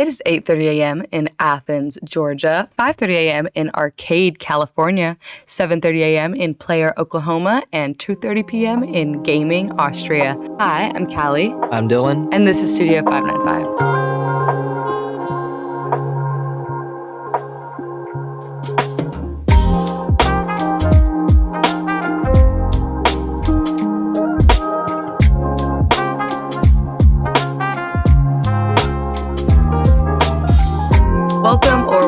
It is 8:30 a.m. in Athens, Georgia, 5:30 a.m. in Arcade, California, 7:30 a.m. in Player, Oklahoma, and 2:30 p.m. in Gaming, Austria. Hi, I'm Kalli. I'm Dillon. And this is Studio 595.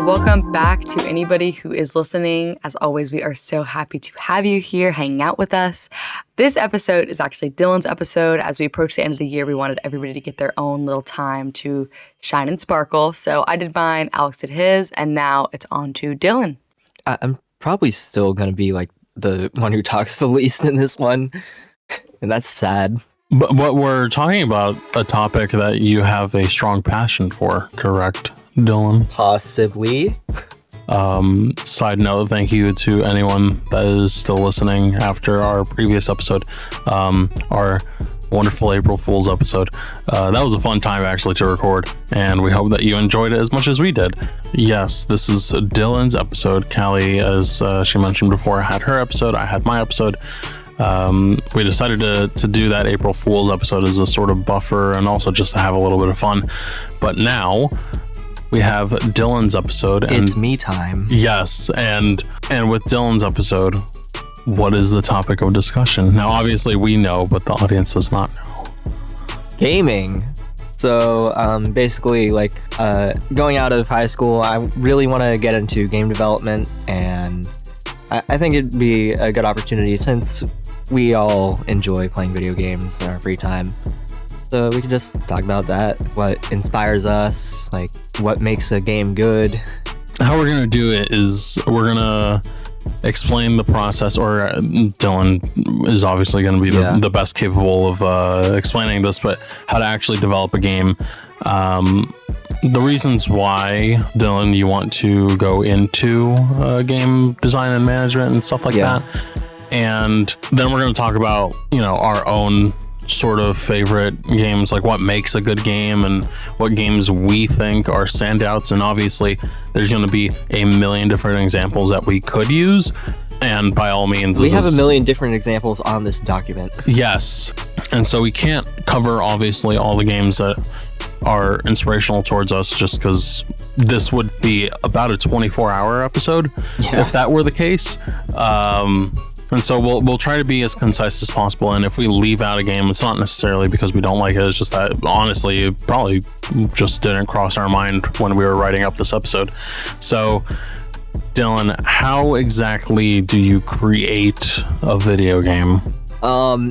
Welcome back to anybody who is listening. As always, we are so happy to have you here hanging out with us. This episode is actually Dillon's episode. As we approach the end of the year, we wanted everybody to get their own little time to shine and sparkle. So I did mine, Alex did his, and now it's on to Dillon. I'm probably still going to be like the one who talks the least in this one, and that's sad. But we're talking about a topic that you have a strong passion for, correct, Dillon? Possibly. Side note, thank you to anyone that is still listening after our previous episode, our wonderful April Fool's episode. That was a fun time actually to record, and we hope that you enjoyed it as much as we did. Yes, this is Dillon's episode. Kalli, as she mentioned before, had her episode. I had my episode. We decided to do that April Fool's episode as a sort of buffer and also just to have a little bit of fun. But now we have Dillon's episode. And it's me time. Yes, and with Dillon's episode, what is the topic of discussion? Now, obviously we know, but the audience does not know. Gaming. So basically, like going out of high school, I really want to get into game development, and I think it'd be a good opportunity since we all enjoy playing video games in our free time. So we could just talk about that, what inspires us, like what makes a game good. How we're going to do it is we're going to explain the process, or Dillon is obviously going to be the best capable of explaining this, but how to actually develop a game. The reasons why, Dillon, you want to go into game design and management and stuff like that. And then we're going to talk about, our own sort of favorite games, like what makes a good game and what games we think are standouts. And obviously there's going to be a million different examples that we could use. And by all means, we have a million different examples on this document. Yes. And so we can't cover obviously all the games that are inspirational towards us, just because this would be about a 24-hour episode if that were the case. And so we'll try to be as concise as possible. And if we leave out a game, it's not necessarily because we don't like it. It's just that honestly, it probably just didn't cross our mind when we were writing up this episode. So Dillon, how exactly do you create a video game?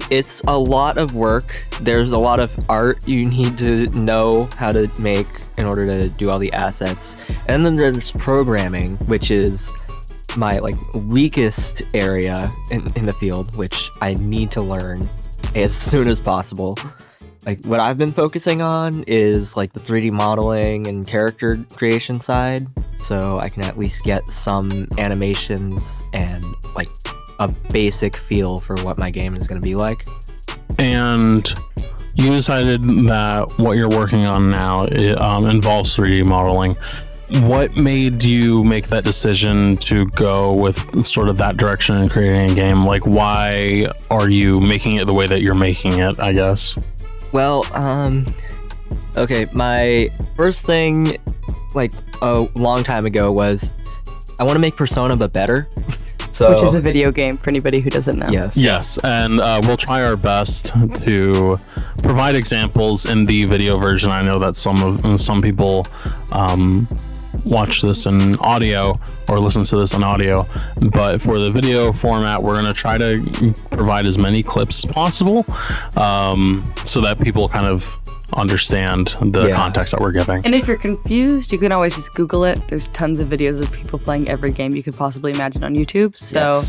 It's a lot of work. There's a lot of art you need to know how to make in order to do all the assets. And then there's programming, which is my weakest area in the field, which I need to learn as soon as possible. What I've been focusing on is the 3D modeling and character creation side, so I can at least get some animations and a basic feel for what my game is going to be like. And you decided that what you're working on now involves 3D modeling. What made you make that decision to go with sort of that direction in creating a game? Why are you making it the way that you're making it, I guess? Well, okay, my first thing, a long time ago, was I want to make Persona but better. Which is a video game for anybody who doesn't know. Yes, and we'll try our best to provide examples in the video version. I know that some people watch this in audio or listen to this in audio, but for the video format, we're going to try to provide as many clips as possible so that people kind of understand the context that we're giving. And if you're confused, you can always just Google it. There's tons of videos of people playing every game you could possibly imagine on YouTube. So,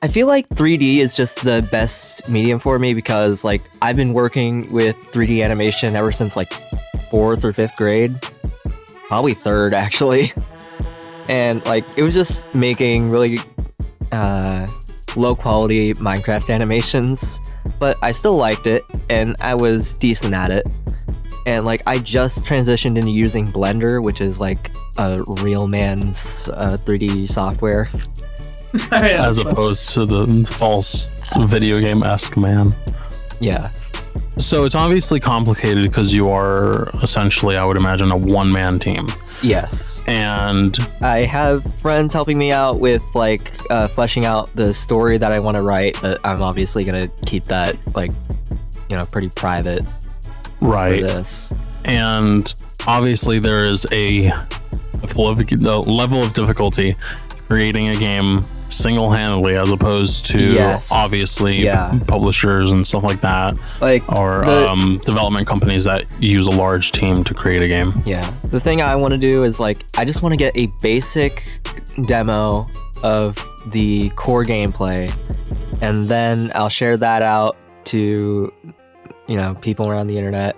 I feel like 3D is just the best medium for me because, I've been working with 3D animation ever since, 4th or 5th grade. Probably 3rd, actually. And, it was just making really low-quality Minecraft animations, but I still liked it, and I was decent at it. And like I just transitioned into using Blender, which is like a real man's 3D software. Sorry, as opposed to the false video game-esque man. Yeah. So it's obviously complicated because you are essentially, I would imagine, a one-man team. Yes. And I have friends helping me out with like fleshing out the story that I want to write, but I'm obviously gonna keep that like, pretty private. right. For this. And obviously there is a level of difficulty creating a game single-handedly as opposed to obviously publishers and stuff like that, or development companies that use a large team to create a game. Yeah, the thing I want to do is like I just want to get a basic demo of the core gameplay, and then I'll share that out to people around the internet,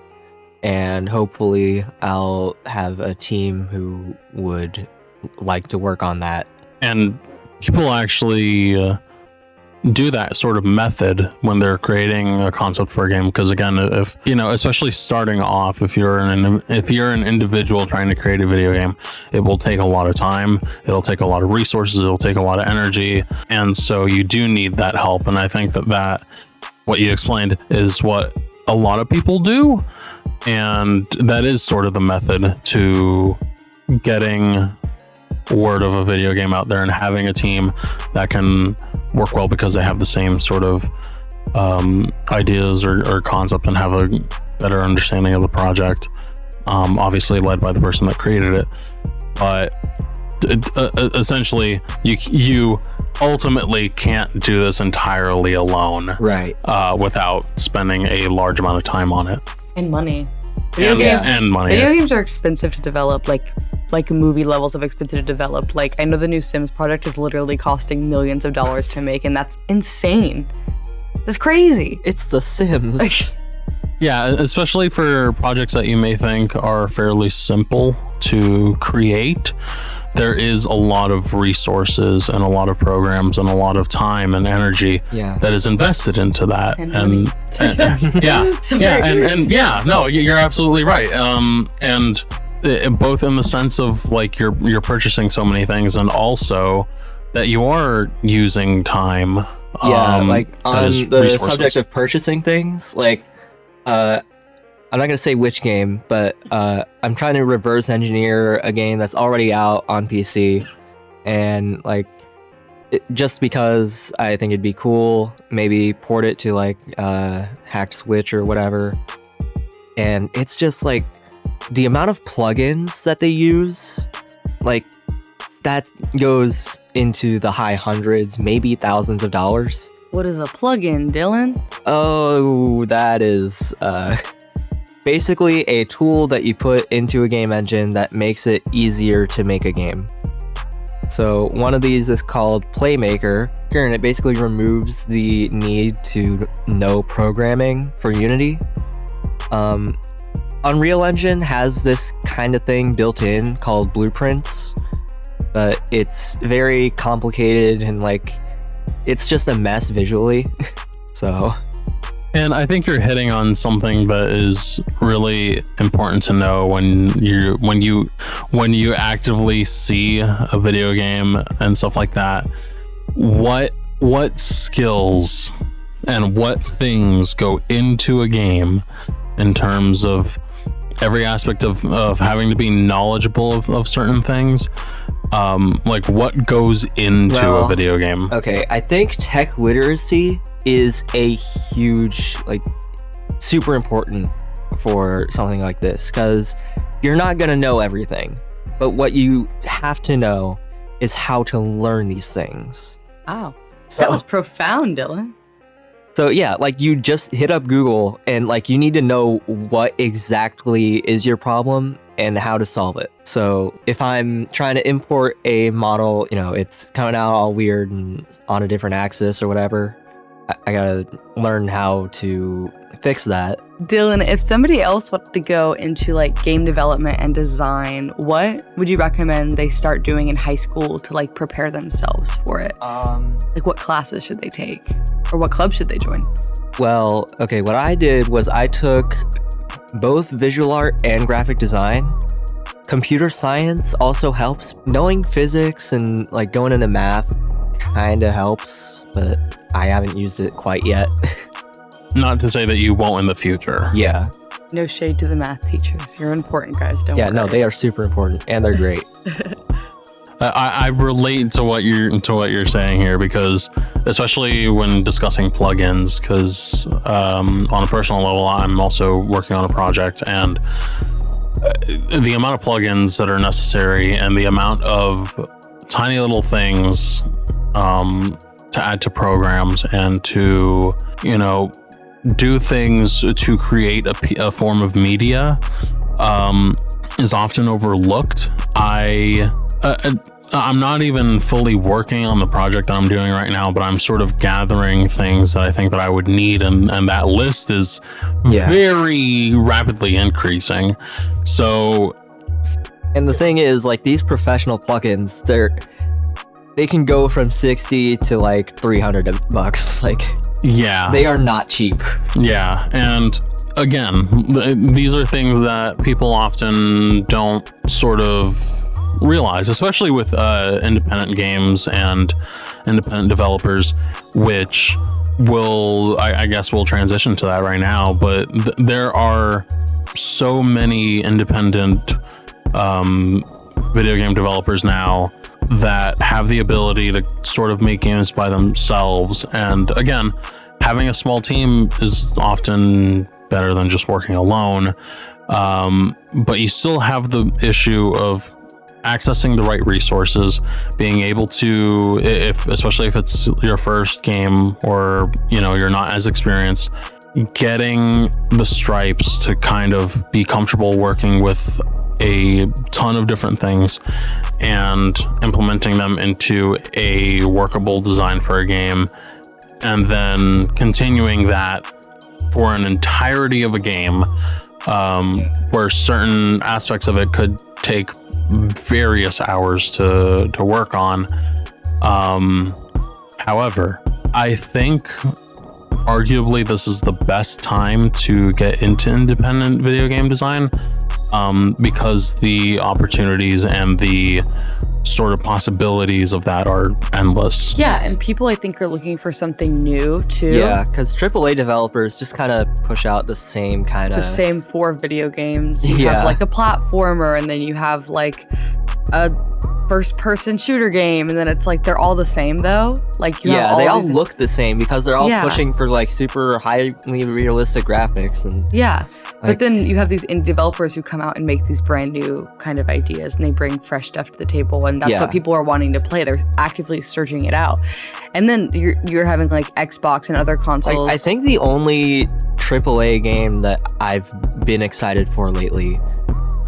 and hopefully I'll have a team who would like to work on that. And people actually do that sort of method when they're creating a concept for a game, because again, if especially starting off, if you're an individual trying to create a video game, it will take a lot of time, it'll take a lot of resources, it'll take a lot of energy, and so you do need that help. And I think that what you explained is what a lot of people do, and that is sort of the method to getting word of a video game out there and having a team that can work well because they have the same sort of ideas or concept and have a better understanding of the project, obviously led by the person that created it. But essentially you ultimately can't do this entirely alone, right? Without spending a large amount of time on it and money. Video games are expensive to develop, like movie levels of expensive to develop. Like I know the new Sims project is literally costing millions of dollars to make, and that's insane. That's crazy. It's The Sims. Yeah, especially for projects that you may think are fairly simple to create. There is a lot of resources and a lot of programs and a lot of time and energy that is invested into that. You're absolutely right. And both in the sense of like you're purchasing so many things, and also that you are using time. Like on the subject of purchasing things, like I'm not gonna say which game, but I'm trying to reverse engineer a game that's already out on PC, and like just because I think it'd be cool, maybe port it to like hacked Switch or whatever. And it's just like the amount of plugins that they use, like that goes into the high hundreds, maybe thousands of dollars. What is a plugin, Dylan? Oh, that is basically a tool that you put into a game engine that makes it easier to make a game. So one of these is called Playmaker, and it basically removes the need to know programming for Unity. Unreal Engine has this kind of thing built in called blueprints, but it's very complicated and like it's just a mess visually. So, and I think you're hitting on something that is really important to know when you actively see a video game and stuff like that. What skills and what things go into a game in terms of every aspect of having to be knowledgeable of certain things, like what goes into a video game? Okay, I think tech literacy is a huge, like, super important for something like this, because you're not gonna know everything, but what you have to know is how to learn these things. Wow, that was profound, Dylan. So yeah, like you just hit up Google and like you need to know what exactly is your problem and how to solve it. So if I'm trying to import a model, it's coming out all weird and on a different axis or whatever, I gotta learn how to fix that. Dylan, if somebody else wanted to go into like game development and design, what would you recommend they start doing in high school to like prepare themselves for it? Like what classes should they take? Or what club should they join? Well, okay, what I did was I took both visual art and graphic design. Computer science also helps. Knowing physics and like going into math kind of helps, but I haven't used it quite yet. Not to say that you won't in the future. Yeah. No shade to the math teachers. You're important, guys. Don't Yeah, worry. no, they are super important and they're great. I relate to what you're saying here, because especially when discussing plugins, because on a personal level, I'm also working on a project, and the amount of plugins that are necessary and the amount of tiny little things to add to programs and to, do things to create a form of media is often overlooked. I'm not even fully working on the project that I'm doing right now, but I'm sort of gathering things that I think that I would need, and that list is very rapidly increasing. So, and the thing is, like, these professional plugins, they can go from 60 to like $300. Like, yeah, they are not cheap. Yeah, and again, these are things that people often don't sort of realize, especially with independent games and independent developers, which I guess we'll transition to that right now. But there are so many independent video game developers now that have the ability to sort of make games by themselves. And again, having a small team is often better than just working alone. But you still have the issue of accessing the right resources, being able to, especially if it's your first game or you're not as experienced, getting the stripes to kind of be comfortable working with a ton of different things and implementing them into a workable design for a game, and then continuing that for an entirety of a game, where certain aspects of it could take various hours to work on. However, I think arguably this is the best time to get into independent video game design, because the opportunities and the sort of possibilities of that are endless. Yeah, and people, I think, are looking for something new too. Yeah, because AAA developers just kind of push out the same kind of... The same 4 video games. You have like a platformer, and then you have like a first-person shooter game, and then it's like they're all the same though. Like you have they all look the same because they're all pushing for like super highly realistic graphics and but then you have these indie developers who come out and make these brand new kind of ideas, and they bring fresh stuff to the table, and that's what people are wanting to play. They're actively searching it out. And then you're having like Xbox and other consoles. I think the only AAA game that I've been excited for lately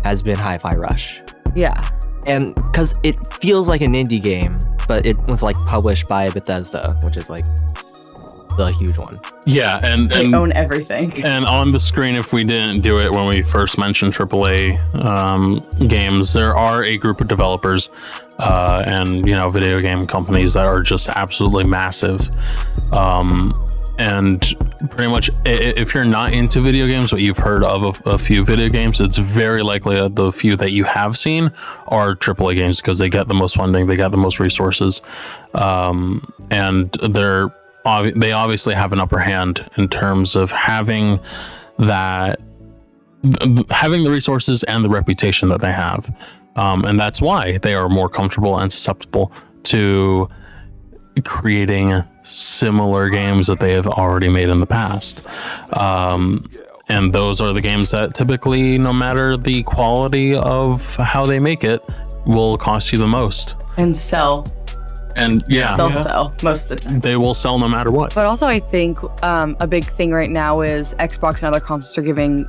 has been Hi-Fi Rush. Yeah. And because it feels like an indie game, but it was like published by Bethesda, which is like the huge one. Yeah, and they own everything. And on the screen, if we didn't do it when we first mentioned AAA games, there are a group of developers and video game companies that are just absolutely massive. And pretty much, if you're not into video games, but you've heard of a few video games, it's very likely that the few that you have seen are AAA games, because they get the most funding, they get the most resources, and they obviously have an upper hand in terms of having the resources and the reputation that they have, and that's why they are more comfortable and susceptible to creating similar games that they have already made in the past. And those are the games that typically, no matter the quality of how they make it, will cost you the most. And sell. And they'll sell most of the time. They will sell no matter what. But also I think a big thing right now is Xbox and other consoles are giving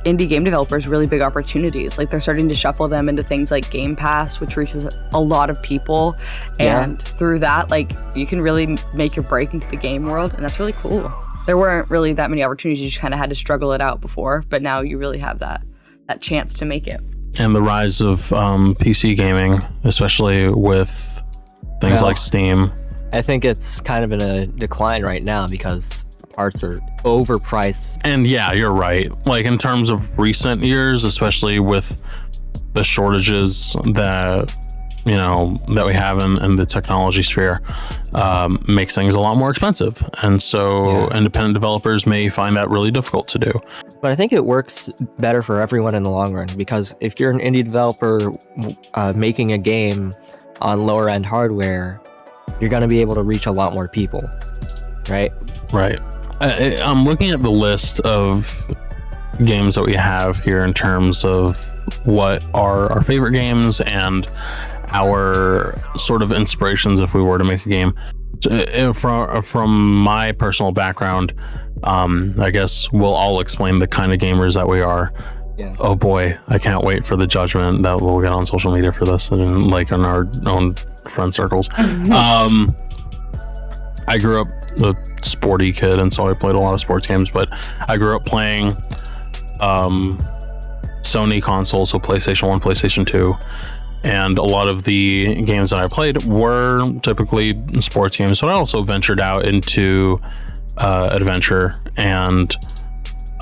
indie game developers really big opportunities. Like they're starting to shuffle them into things like Game Pass, which reaches a lot of people. And through that, like you can really make your break into the game world, and that's really cool. There weren't really that many opportunities. You just kind of had to struggle it out before, but now you really have that chance to make it. And the rise of PC gaming, especially with things like Steam. I think it's kind of in a decline right now because parts are overpriced. And yeah, you're right. Like in terms of recent years, especially with the shortages that that we have in the technology sphere, makes things a lot more expensive. And so independent developers may find that really difficult to do. But I think it works better for everyone in the long run, because if you're an indie developer making a game on lower end hardware, you're going to be able to reach a lot more people, right? Right. I'm looking at the list of games that we have here in terms of what are our favorite games and our sort of inspirations if we were to make a game. From my personal background, I guess we'll all explain the kind of gamers that we are. Yeah. Oh boy, I can't wait for the judgment that we'll get on social media for this and like in our own friend circles. Mm-hmm. I grew up a sporty kid, and so I played a lot of sports games, but I grew up playing Sony consoles, so PlayStation 1, PlayStation 2. And a lot of the games that I played were typically sports games, but I also ventured out into adventure and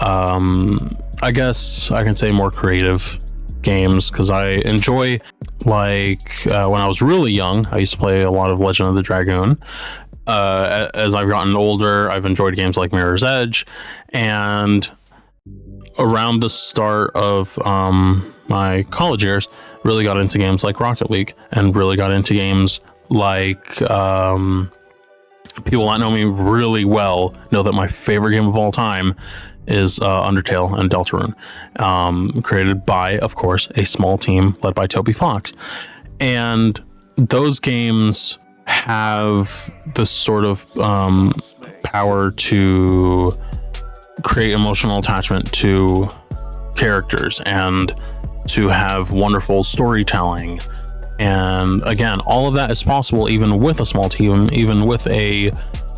I guess I can say more creative games, because I enjoy, like when I was really young, I used to play a lot of Legend of the Dragoon. As I've gotten older, I've enjoyed games like Mirror's Edge, and around the start of my college years, really got into games like Rocket League, and really got into games like people that know me really well know that my favorite game of all time is Undertale and Deltarune, created by, of course, a small team led by Toby Fox. And those games have this sort of power to create emotional attachment to characters and to have wonderful storytelling. And again, all of that is possible even with a small team, even with a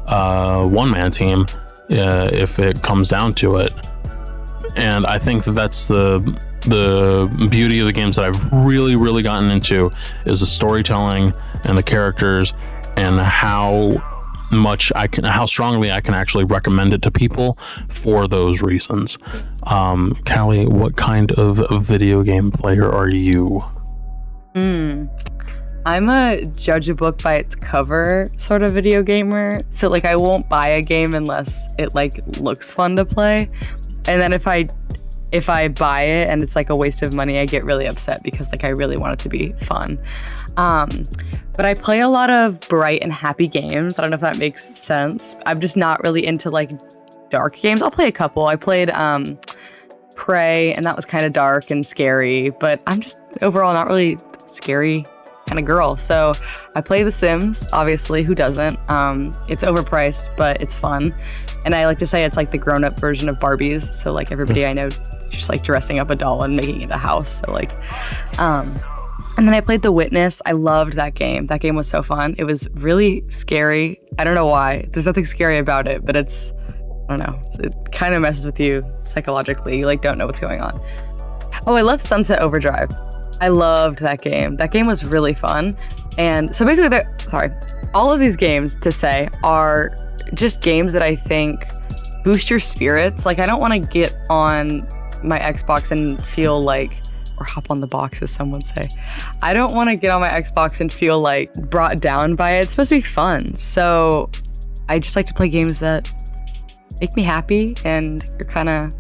one-man team, if it comes down to it. And I think that that's the beauty of the games that I've really gotten into, is the storytelling and the characters, and how strongly I can actually recommend it to people for those reasons. Kalli, what kind of video game player are you? I'm a judge a book by its cover sort of video gamer. So like I won't buy a game unless it like looks fun to play. And then if I buy it and it's like a waste of money, I get really upset because like I really want it to be fun. But I play a lot of bright and happy games. I don't know if that makes sense. I'm just not really into like dark games. I'll play a couple. I played Prey, and that was kind of dark and scary, but I'm just overall not really scary kind of girl. So I play The Sims, obviously, who doesn't? It's overpriced, but it's fun. And I like to say it's like the grown-up version of Barbies. So like everybody I know just like dressing up a doll and making it a house. So like, and then I played The Witness. I loved that game. That game was so fun. It was really scary. I don't know why. There's nothing scary about it, but it's, I don't know. It kind of messes with you psychologically. You like don't know what's going on. Oh, I love Sunset Overdrive. I loved that game. That game was really fun. And so basically, all of these games to say are just games that I think boost your spirits. Like I don't want to get on my Xbox and feel like, or hop on the box as some would say. I don't want to get on my Xbox and feel like brought down by it. It's supposed to be fun. So I just like to play games that make me happy and are kind of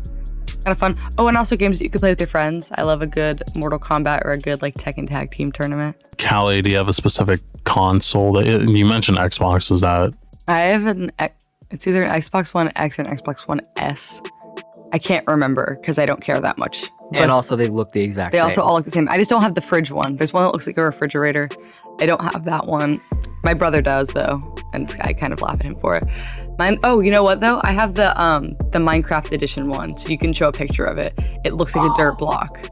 fun. Oh, and also games that you could play with your friends. I love a good Mortal Kombat or a good like Tekken Tag Team tournament. Kalli, do you have a specific console that you mentioned Xbox? Is that? I have it's either an Xbox One X or an Xbox One S. I can't remember because I don't care that much. And also they look the exact same. They also all look the same. I just don't have the fridge one. There's one that looks like a refrigerator. I don't have that one. My brother does though, and I kind of laugh at him for it. Mine. Oh, you know what though? I have the Minecraft edition one, so you can show a picture of it. It looks like a dirt block.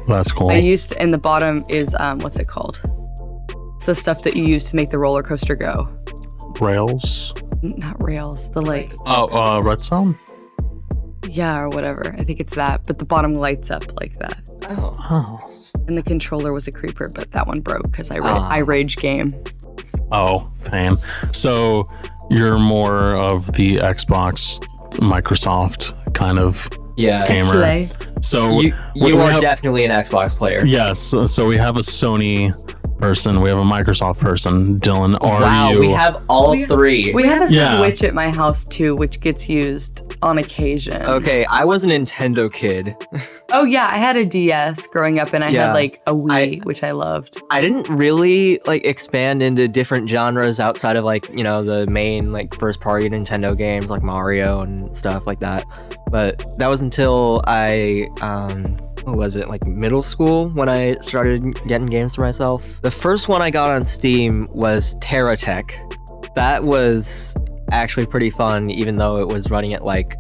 That's cool. And the bottom is what's it called? It's the stuff that you use to make the roller coaster go. Rails? Not rails. The like. Oh, redstone? Yeah, or whatever. I think it's that, but the bottom lights up like that. Oh. And the controller was a creeper, but that one broke because I rage game. Oh, pain. So you're more of the Xbox, Microsoft kind of gamer. Slay. So you are definitely an Xbox player. Yes. So we have a Sony person, we have a Microsoft person. Dylan, are you? We have all three. We have a Switch at my house too, which gets used on occasion. Okay, I was a Nintendo kid. Oh yeah, I had a DS growing up, and I had like a Wii, which I loved. I didn't really like expand into different genres outside of like, you know, the main like first party Nintendo games like Mario and stuff like that. But that was until I what was it, like middle school, when I started getting games for myself. The first one I got on Steam was Terratech. That was actually pretty fun, even though it was running at like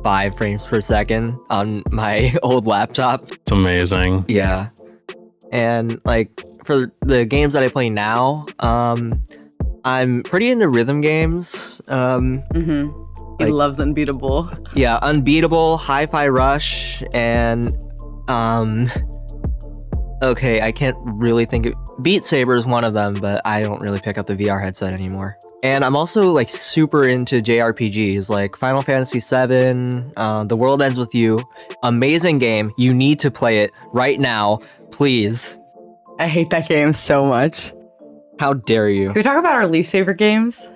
5 frames per second on my old laptop. It's amazing. Yeah. And like for the games that I play now, I'm pretty into rhythm games. He loves Unbeatable. Yeah, Unbeatable, Hi-Fi Rush, and okay, I can't really think of... Beat Saber is one of them, but I don't really pick up the VR headset anymore. And I'm also like super into JRPGs, like Final Fantasy VII, The World Ends With You. Amazing game. You need to play it right now, please. I hate that game so much. How dare you? Can we talk about our least favorite games?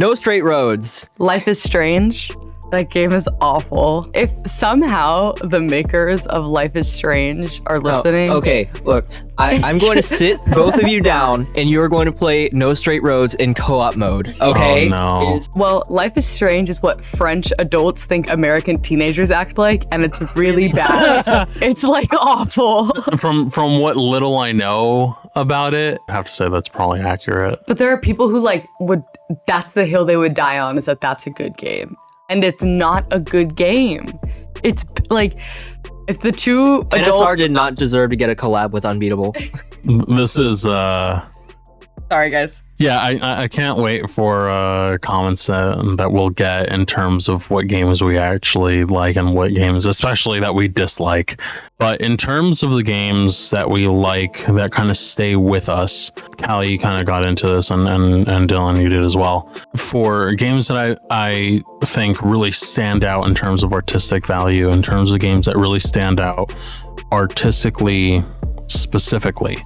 No Straight Roads. Life is Strange. That game is awful. If somehow the makers of Life is Strange are listening... Oh, okay, look, I'm going to sit both of you down, and you're going to play No Straight Roads in co-op mode, okay? Oh, no. Well, Life is Strange is what French adults think American teenagers act like, and it's really bad. It's like awful. From what little I know about it, I have to say that's probably accurate. But there are people who like that's the hill they would die on, is that that's a good game. And it's not a good game. It's like, if the two adults... NSR did not deserve to get a collab with Unbeatable. This is Sorry, guys. Yeah, I can't wait for comments that we'll get in terms of what games we actually like and what games, especially that we dislike. But in terms of the games that we like, that kind of stay with us, Kalli, you kind of got into this, and Dylan, you did as well. For games that I think really stand out in terms of artistic value, in terms of games that really stand out artistically, specifically,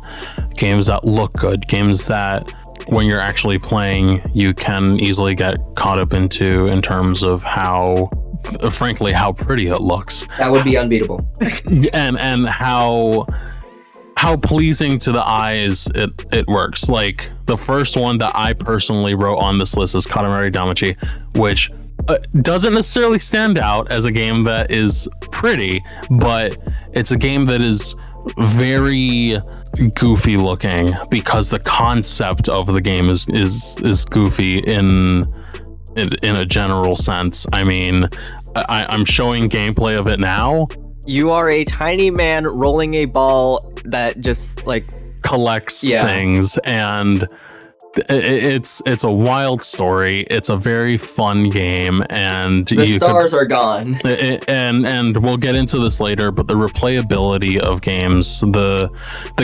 games that look good, games that when you're actually playing you can easily get caught up into in terms of how, frankly, how pretty it looks. That would be Unbeatable. and how pleasing to the eyes it works. Like the first one that I personally wrote on this list is Katamari Damacy, which doesn't necessarily stand out as a game that is pretty, but it's a game that is very goofy looking because the concept of the game is goofy in a general sense. I mean, I'm showing gameplay of it now. You are a tiny man rolling a ball that just like collects things, and it's a wild story. It's a very fun game, and the stars are gone. And we'll get into this later, but the replayability of games, the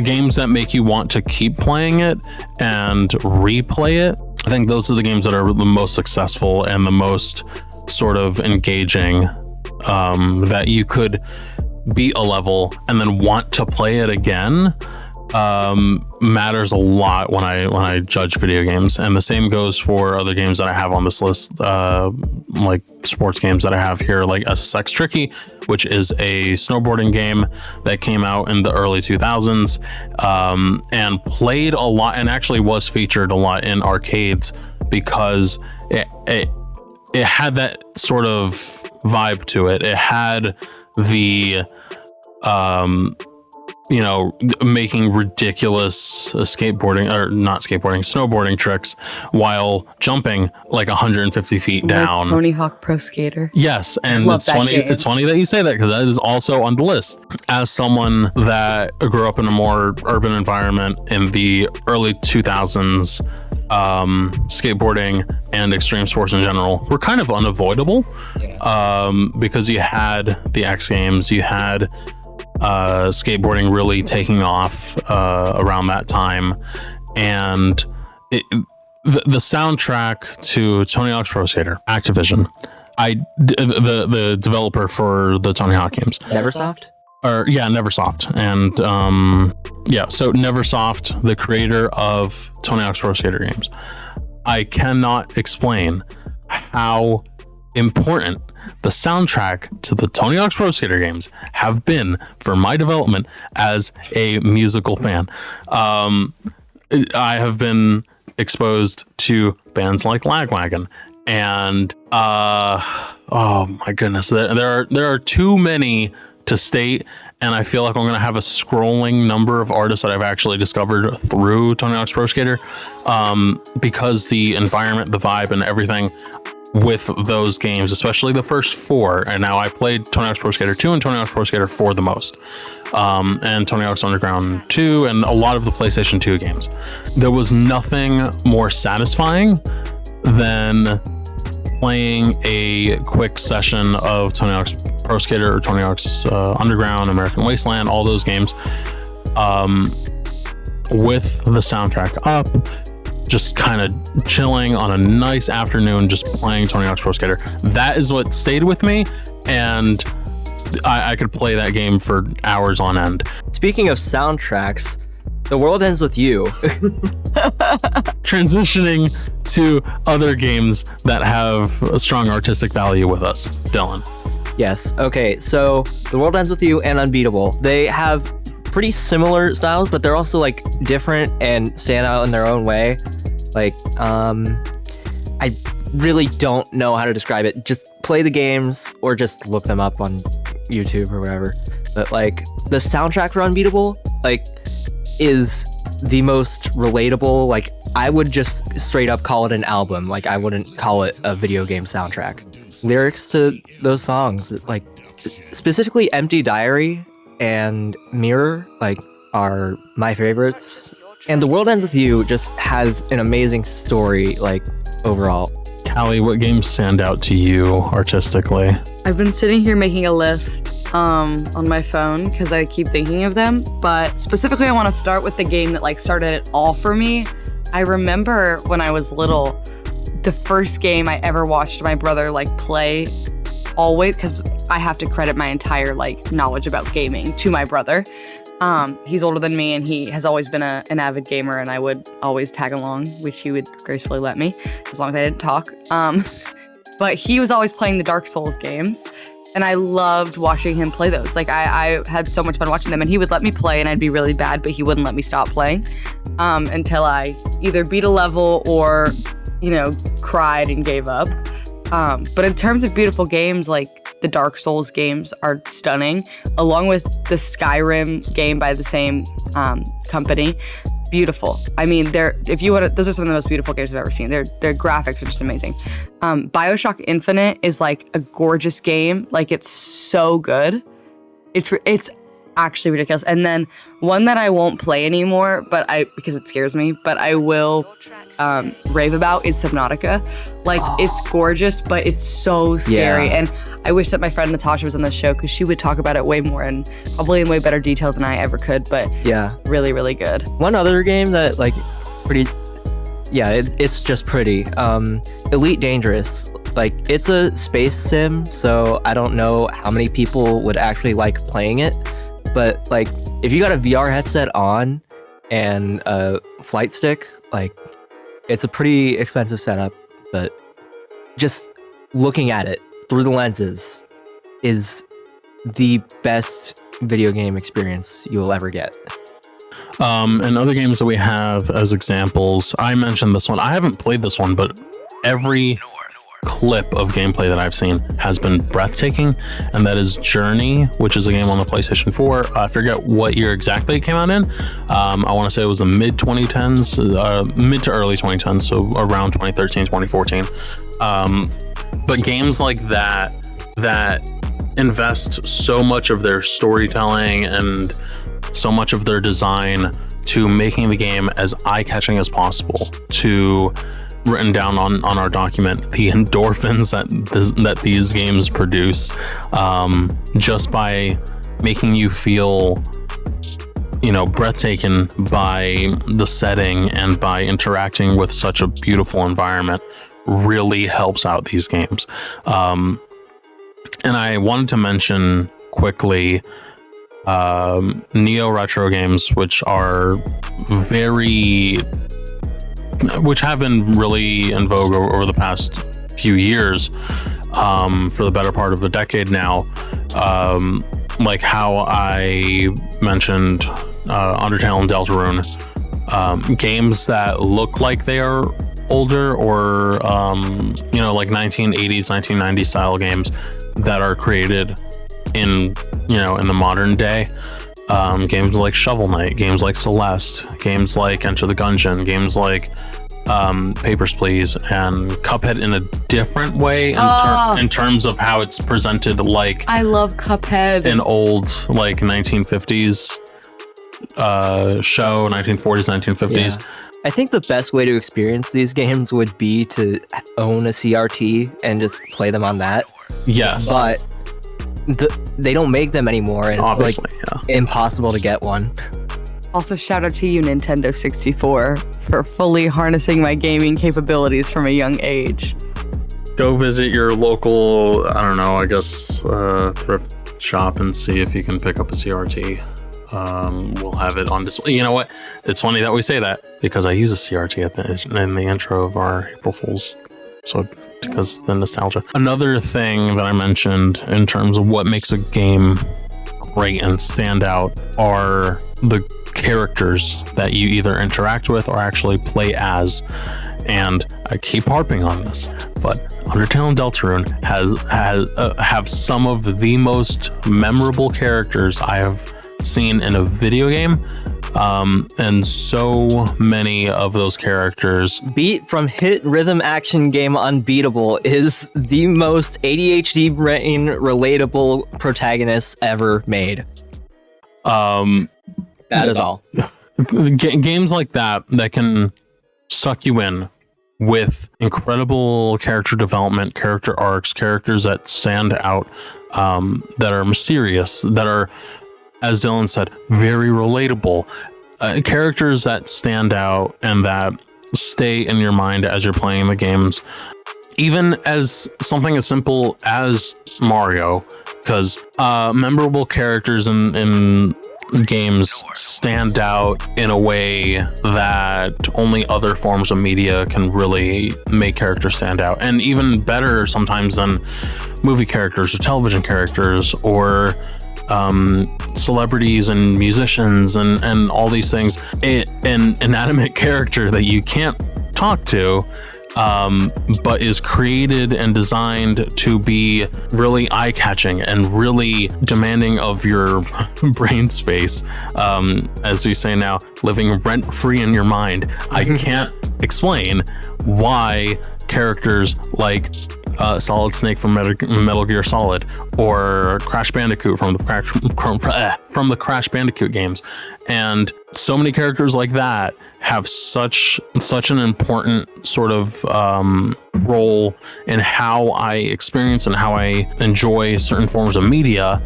games that make you want to keep playing it and replay it, I think those are the games that are the most successful and the most sort of engaging, that you could beat a level and then want to play it again. Matters a lot when I judge video games, and the same goes for other games that I have on this list, like sports games that I have here, like SSX Tricky, which is a snowboarding game that came out in the early 2000s, and played a lot, and actually was featured a lot in arcades because it had that sort of vibe to it. It had the making ridiculous snowboarding tricks while jumping like 150 feet down. Tony Hawk Pro Skater. Yes, and it's funny. Game. It's funny that you say that because that is also on the list. As someone that grew up in a more urban environment in the early 2000s, skateboarding and extreme sports in general were kind of unavoidable, because you had the X Games, you had skateboarding really taking off around that time, and the soundtrack to Tony Hawk's Pro Skater, Activision, the developer for the Tony Hawk games. Neversoft? Neversoft. And so Neversoft, the creator of Tony Hawk's Pro Skater games. I cannot explain how important the soundtrack to the Tony Hawk's Pro Skater games have been for my development as a musical fan. I have been exposed to bands like Lagwagon, and oh my goodness, there are too many to state, and I feel like I'm gonna have a scrolling number of artists that I've actually discovered through Tony Hawk's Pro Skater, because the environment, the vibe, and everything with those games, especially the first 4, and now I played Tony Hawk's Pro Skater 2 and Tony Hawk's Pro Skater 4 the most, and Tony Hawk's Underground 2 and a lot of the PlayStation 2 games. There was nothing more satisfying than playing a quick session of Tony Hawk's Pro Skater or Tony Hawk's Underground, American Wasteland, all those games, with the soundtrack up, just kind of chilling on a nice afternoon, just playing Tony Hawk's Pro Skater. That is what stayed with me, and I could play that game for hours on end. Speaking of soundtracks, The World Ends With You. Transitioning to other games that have a strong artistic value with us, Dylan. Yes. Okay. So The World Ends With You and Unbeatable, they have pretty similar styles, but they're also like different and stand out in their own way. Like, I really don't know how to describe it. Just play the games or just look them up on YouTube or whatever. But like the soundtrack for Unbeatable, like, is the most relatable. Like, I would just straight up call it an album. Like, I wouldn't call it a video game soundtrack. Lyrics to those songs, like specifically Empty Diary and Mirror, like, are my favorites. And The World Ends With You just has an amazing story, like, overall. Kalli, what games stand out to you artistically? I've been sitting here making a list on my phone because I keep thinking of them, but specifically I want to start with the game that like started it all for me. I remember when I was little, the first game I ever watched my brother like play, always, because I have to credit my entire like knowledge about gaming to my brother. He's older than me and he has always been an avid gamer, and I would always tag along, which he would gracefully let me as long as I didn't talk. But he was always playing the Dark Souls games, and I loved watching him play those. Like, I had so much fun watching them, and he would let me play and I'd be really bad, but he wouldn't let me stop playing until I either beat a level or, you know, cried and gave up. But in terms of beautiful games, like the Dark Souls games are stunning, along with the Skyrim game by the same company. Beautiful. I mean, those are some of the most beautiful games I've ever seen. Their graphics are just amazing. BioShock Infinite is like a gorgeous game. Like, it's so good. It's actually ridiculous. And then one that I won't play anymore, because it scares me, but I will rave about is Subnautica. Like, it's gorgeous, but it's so scary. Yeah. And I wish that my friend Natasha was on this show, because she would talk about it way more and probably in way better detail than I ever could. But yeah, really, really good. One other game that like it's just pretty. Elite Dangerous. Like, it's a space sim, so I don't know how many people would actually like playing it. But like, if you got a VR headset on and a flight stick, like, it's a pretty expensive setup, but just looking at it through the lenses is the best video game experience you will ever get. And other games that we have as examples, I mentioned this one. I haven't played this one, but every clip of gameplay that I've seen has been breathtaking, and that is Journey, which is a game on the PlayStation 4. I forget what year exactly it came out in. I want to say it was the mid to early 2010s, so around 2013, 2014. But games like that invest so much of their storytelling and so much of their design to making the game as eye-catching as possible, to written down on our document the endorphins that these games produce, just by making you feel breathtaking by the setting and by interacting with such a beautiful environment really helps out these games. And I wanted to mention quickly Neo retro games, which have been really in vogue over the past few years, for the better part of a decade now. Like how I mentioned Undertale and Deltarune, games that look like they are older, or like 1980s, 1990s style games that are created in the modern day. Games like Shovel Knight, games like Celeste, games like Enter the Gungeon, games like Papers, Please, and Cuphead in a different way in terms of how it's presented. Like, I love Cuphead. An old 1950s show, 1940s, 1950s. Yeah. I think the best way to experience these games would be to own a CRT and just play them on that. Yes. But they don't make them anymore, and it's obviously impossible to get one. Also, shout out to you, Nintendo 64, for fully harnessing my gaming capabilities from a young age. Go visit your local, thrift shop and see if you can pick up a CRT. We'll have it on display. You know what? It's funny that we say that, because I use a CRT in the intro of our April Fool's, so because the nostalgia. Another thing that I mentioned in terms of what makes a game great and stand out are the characters that you either interact with or actually play as. And I keep harping on this, but Undertale and Deltarune have some of the most memorable characters I have seen in a video game. And so many of those characters. Beat from hit rhythm action game Unbeatable is the most ADHD brain relatable protagonist ever made. That is all. Games like that can suck you in with incredible character development, character arcs, characters that stand out, that are mysterious, that are, as Dillon said, very relatable. Characters that stand out and that stay in your mind as you're playing the games. Even as something as simple as Mario, because memorable characters in games stand out in a way that only other forms of media can really make characters stand out. And even better sometimes than movie characters or television characters or celebrities and musicians and all these things. An inanimate character that you can't talk to, but is created and designed to be really eye-catching and really demanding of your brain space. As we say now, living rent-free in your mind. I can't explain why characters like Solid Snake from Metal Gear Solid, or Crash Bandicoot from the Crash Bandicoot games, and so many characters like that have such an important sort of role in how I experience and how I enjoy certain forms of media,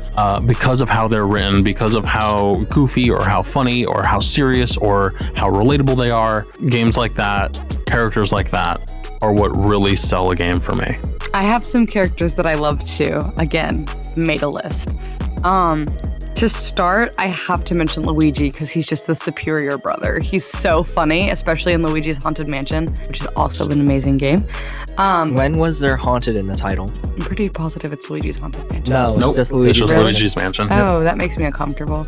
because of how they're written, because of how goofy or how funny or how serious or how relatable they are. Games like that, characters like that, are what really sell a game for me. I have some characters that I love too. Again, made a list. To start, I have to mention Luigi, because he's just the superior brother. He's so funny, especially in Luigi's Haunted Mansion, which is also an amazing game. When was there haunted in the title? I'm pretty positive it's Luigi's Haunted Mansion. Nope, just Luigi's, Luigi's it's just Luigi's Mansion. Oh, that makes me uncomfortable.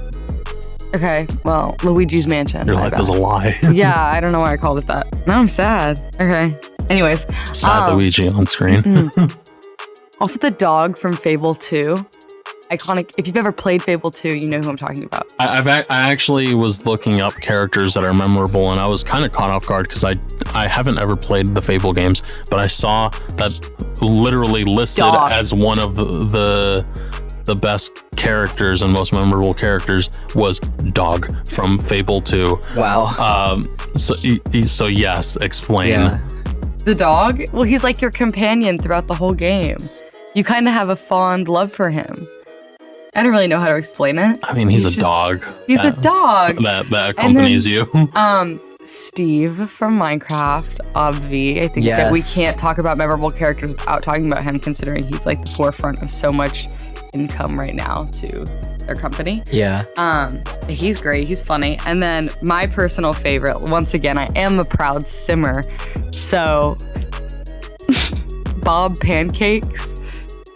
Okay, well, Luigi's Mansion. Your life is a lie. Yeah, I don't know why I called it that. Now I'm sad. Okay. Anyways. Sad Luigi on screen. Also, the dog from Fable 2. Iconic. If you've ever played Fable 2, you know who I'm talking about. I actually was looking up characters that are memorable, and I was kind of caught off guard because I haven't ever played the Fable games, but I saw that literally listed as one of the best characters and most memorable characters was Dog from Fable 2. Wow. So yes, explain. Yeah. The dog? Well, he's like your companion throughout the whole game. You kind of have a fond love for him. I don't really know how to explain it. I mean, he's a dog. He's a dog. That accompanies you. Steve from Minecraft, obvi. I think that we can't talk about memorable characters without talking about him, considering he's like the forefront of so much income right now to their company. Yeah. He's great. He's funny. And then my personal favorite, once again, I am a proud simmer. So Bob Pancakes.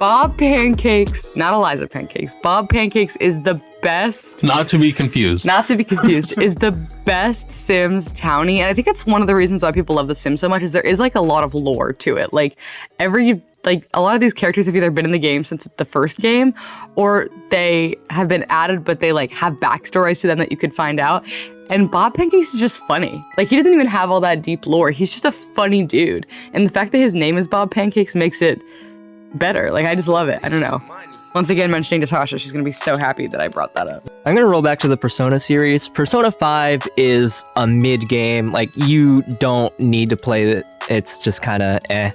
Bob Pancakes, not Eliza Pancakes. Bob Pancakes is the best. Not to be confused, is the best Sims townie. And I think it's one of the reasons why people love The Sims so much is there is like a lot of lore to it. Like a lot of these characters have either been in the game since the first game or they have been added, but they like have backstories to them that you could find out. And Bob Pancakes is just funny. Like, he doesn't even have all that deep lore. He's just a funny dude. And the fact that his name is Bob Pancakes makes it better. Like, I just love it. I don't know. Once again, mentioning Natasha, she's going to be so happy that I brought that up. I'm going to roll back to the Persona series. Persona 5 is a mid-game. Like, you don't need to play it. It's just kind of eh.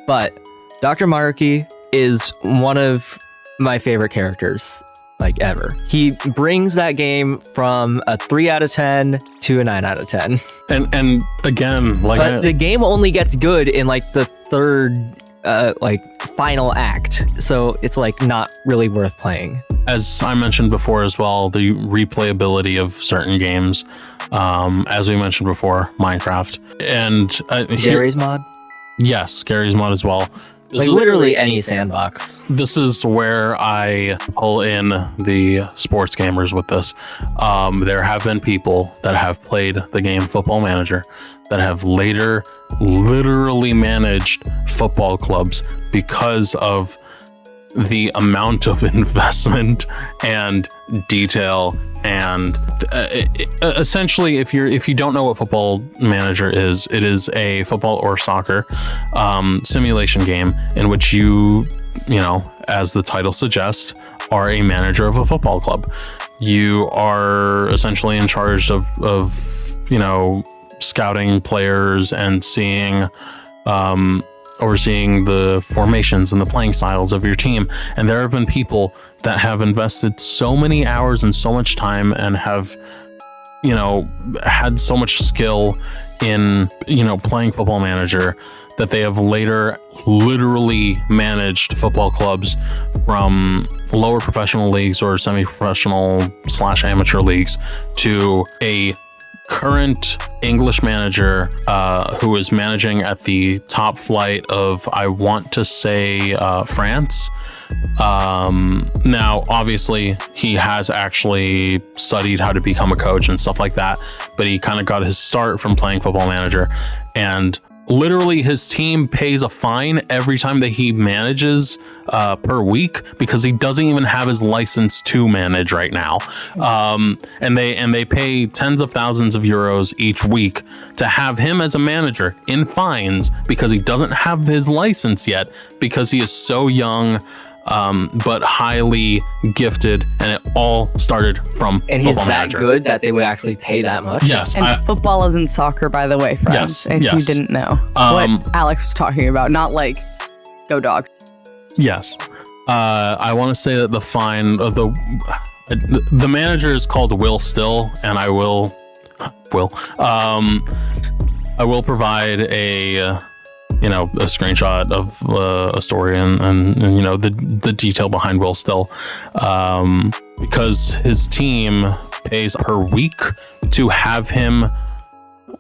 But Dr. Maruki is one of my favorite characters, like, ever. He brings that game from a 3 out of 10 to a 9 out of 10. And again, like... But the game only gets good in, like, the third... final act, so it's like not really worth playing. As I mentioned before as well, the replayability of certain games, as we mentioned before, Minecraft and Gary's mod. Yes, Gary's mod as well. Like literally any sandbox. This is where I pull in the sports gamers with this. There have been people that have played the game Football Manager that have later literally managed football clubs because of the amount of investment and detail and essentially if you don't know what Football Manager is, it is a football or soccer simulation game in which you know, as the title suggests, are a manager of a football club. You are essentially in charge of you know, scouting players and seeing overseeing the formations and the playing styles of your team. And there have been people that have invested so many hours and so much time and have, you know, had so much skill in, you know, playing Football Manager that they have later literally managed football clubs from lower professional leagues or semi-professional / amateur leagues to a current English manager who is managing at the top flight of, I want to say, France. Now, obviously, he has actually studied how to become a coach and stuff like that, but he kind of got his start from playing Football Manager, and literally his team pays a fine every time that he manages per week because he doesn't even have his license to manage right now. And they pay tens of thousands of euros each week to have him as a manager in fines because he doesn't have his license yet because he is so young, but highly gifted, and it all started from and he's Football that Manager. Good that they would actually pay that much. Yes, and football isn't soccer, by the way, friends. If you didn't know what Alex was talking about, not like go dogs. Yes, I want to say that the fine of the manager is called Will Still, and I will provide a a screenshot of a story and you know the detail behind Will Still, because his team pays per week to have him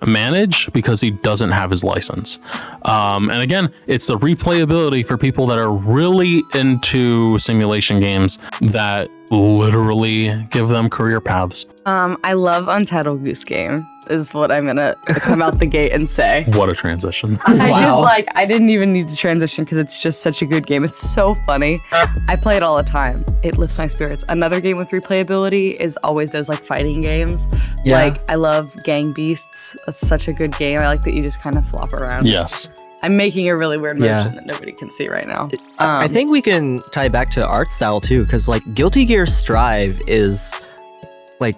manage because he doesn't have his license. And again, it's the replayability for people that are really into simulation games that literally give them career paths. I love Untitled Goose Game is what I'm gonna come out the gate and say. What a transition. I didn't even need to transition because it's just such a good game. It's so funny. I play it all the time. It lifts my spirits. Another game with replayability is always those like fighting games. Yeah. Like I love Gang Beasts. It's such a good game. I like that you just kind of flop around. Yes. I'm making a really weird motion that nobody can see right now. I think we can tie back to art style too, because like Guilty Gear Strive is like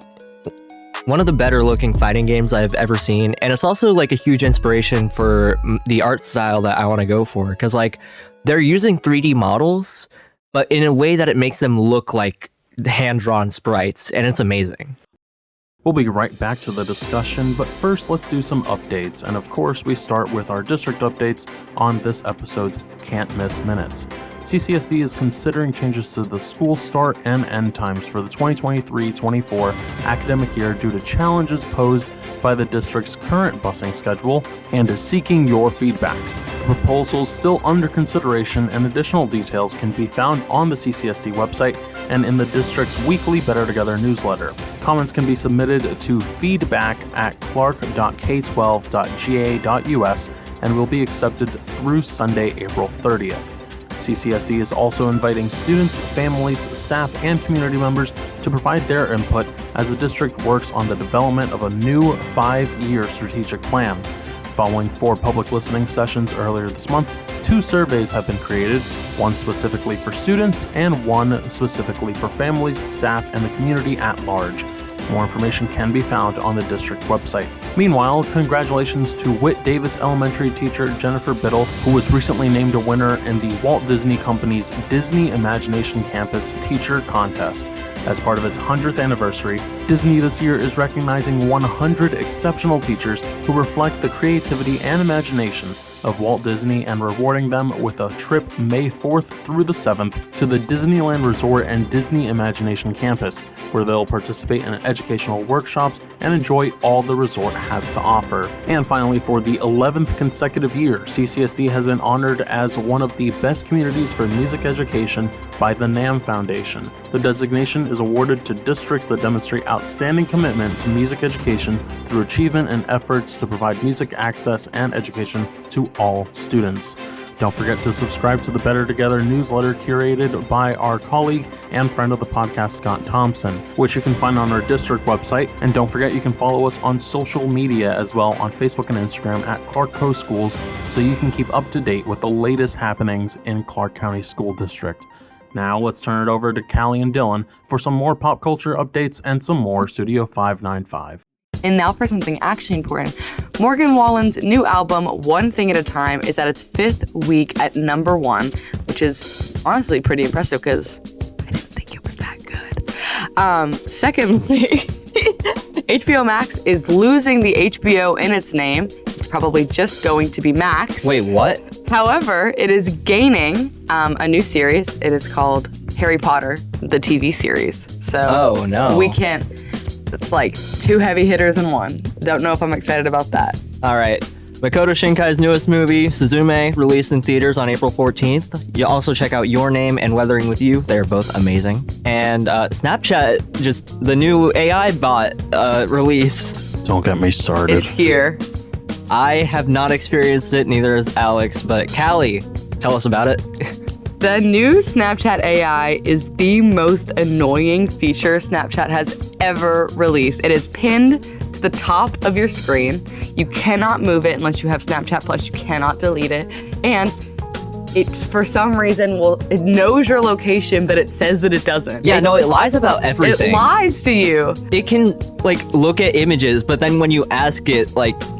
one of the better looking fighting games I've ever seen, and it's also like a huge inspiration for the art style that I want to go for, because like they're using 3D models, but in a way that it makes them look like hand-drawn sprites, and it's amazing. We'll be right back to the discussion, but first let's do some updates. And of course, we start with our district updates on this episode's Can't Miss Minutes. CCSD is considering changes to the school start and end times for the 2023-24 academic year due to challenges posed by the district's current busing schedule and is seeking your feedback. The proposal is still under consideration, and additional details can be found on the CCSD website and in the district's weekly Better Together newsletter. Comments can be submitted to feedback@clark.k12.ga.us and will be accepted through Sunday, April 30th. CCSD is also inviting students, families, staff, and community members to provide their input as the district works on the development of a new 5-year strategic plan. Following 4 public listening sessions earlier this month, 2 surveys have been created, one specifically for students and one specifically for families, staff, and the community at large. More information can be found on the district website. Meanwhile, congratulations to Whit Davis Elementary teacher Jennifer Biddle, who was recently named a winner in the Walt Disney Company's Disney Imagination Campus Teacher Contest. As part of its 100th anniversary, Disney this year is recognizing 100 exceptional teachers who reflect the creativity and imagination of Walt Disney and rewarding them with a trip May 4th through the 7th to the Disneyland Resort and Disney Imagination Campus, where they'll participate in educational workshops and enjoy all the resort has to offer. And finally, for the 11th consecutive year, CCSD has been honored as one of the best communities for music education by the NAM Foundation. The designation is awarded to districts that demonstrate outstanding commitment to music education through achievement and efforts to provide music access and education to all students. Don't forget to subscribe to the Better Together newsletter curated by our colleague and friend of the podcast, Scott Thompson, which you can find on our district website. And don't forget you can follow us on social media as well on Facebook and Instagram at Clark Co Schools, so you can keep up to date with the latest happenings in Clark County School District. Now let's turn it over to Kalli and Dillon for some more pop culture updates and some more Studio 595. And now for something actually important. Morgan Wallen's new album, One Thing at a Time, is at its 5th week at number 1, which is honestly pretty impressive because I didn't think it was that good. Secondly, HBO Max is losing the HBO in its name. It's probably just going to be Max. Wait, what? However, it is gaining a new series. It is called Harry Potter, the TV series. So Oh, no. we can't. It's like 2 heavy hitters in one. Don't know if I'm excited about that. All right. Makoto Shinkai's newest movie, Suzume, released in theaters on April 14th. You also check out Your Name and Weathering with You. They're both amazing. And Snapchat, just the new AI bot released. Don't get me started. It's here. I have not experienced it, neither has Alex, but Kalli, tell us about it. The new Snapchat AI is the most annoying feature Snapchat has ever released. It is pinned to the top of your screen. You cannot move it unless you have Snapchat Plus. You cannot delete it. And it, for some reason, it knows your location, but it says that it doesn't. Yeah, no, it lies about everything. It lies to you. It can, look at images, but then when you ask it,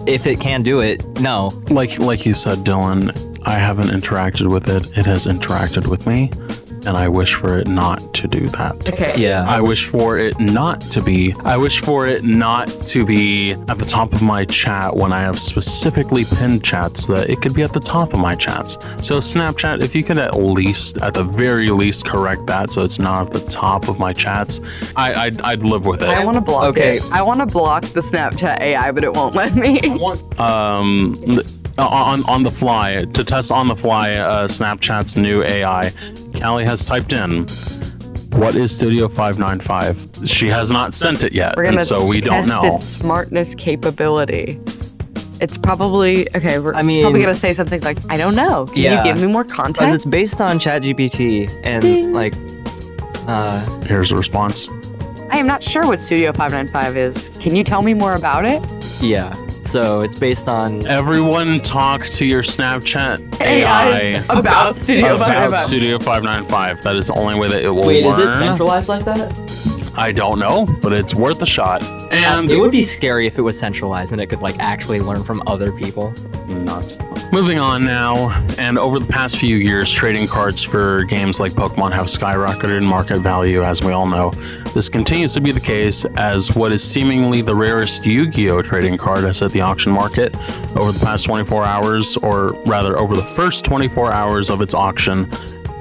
if it can do it, no. Like you said, Dylan, I haven't interacted with it. It has interacted with me, and I wish for it not to do that. Okay. Yeah. I wish for it not to be at the top of my chat when I have specifically pinned chats, that it could be at the top of my chats. So Snapchat, if you could at the very least correct that so it's not at the top of my chats, I'd live with it. I want to block it. I want to block the Snapchat AI, but it won't let me. On the fly, to test on the fly Snapchat's new AI, Kalli has typed in, what is Studio 595? She has not sent it yet, and so we don't know. Test its smartness capability. It's probably, okay, probably going to say something like, I don't know. Can you give me more context? Because it's based on ChatGPT, and Here's a response. I am not sure what Studio 595 is. Can you tell me more about it? Yeah. So it's based on... Everyone talk to your Snapchat AI about Studio 595. Studio 595. That is the only way that it will learn. Wait, is it centralized like that? I don't know, but it's worth a shot. And it would be scary if it was centralized and it could like actually learn from other people. Nuts. Moving on now, and over the past few years, trading cards for games like Pokemon have skyrocketed in market value, as we all know. This continues to be the case as what is seemingly the rarest Yu-Gi-Oh! Trading card has hit the auction market over the past 24 hours, or rather over the first 24 hours of its auction.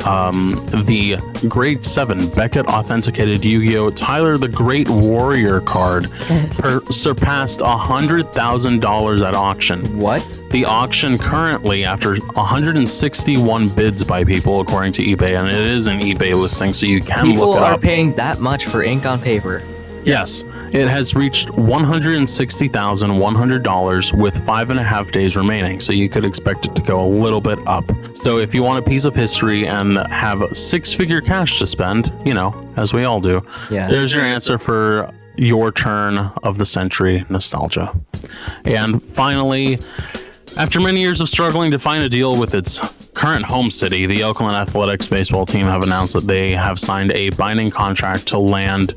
The Grade 7 Beckett Authenticated Yu-Gi-Oh! Tyler the Great Warrior card surpassed $100,000 at auction. What? The auction currently, after 161 bids by people, according to eBay, and it is an eBay listing, so you can people look it up. People are paying that much for ink on paper. Yes, it has reached $160,100 with 5.5 days remaining, so you could expect it to go a little bit up. So if you want a piece of history and have 6-figure cash to spend, you know, as we all do, there's your answer for your turn of the century nostalgia. And finally, after many years of struggling to find a deal with its current home city, the Oakland Athletics baseball team have announced that they have signed a binding contract to land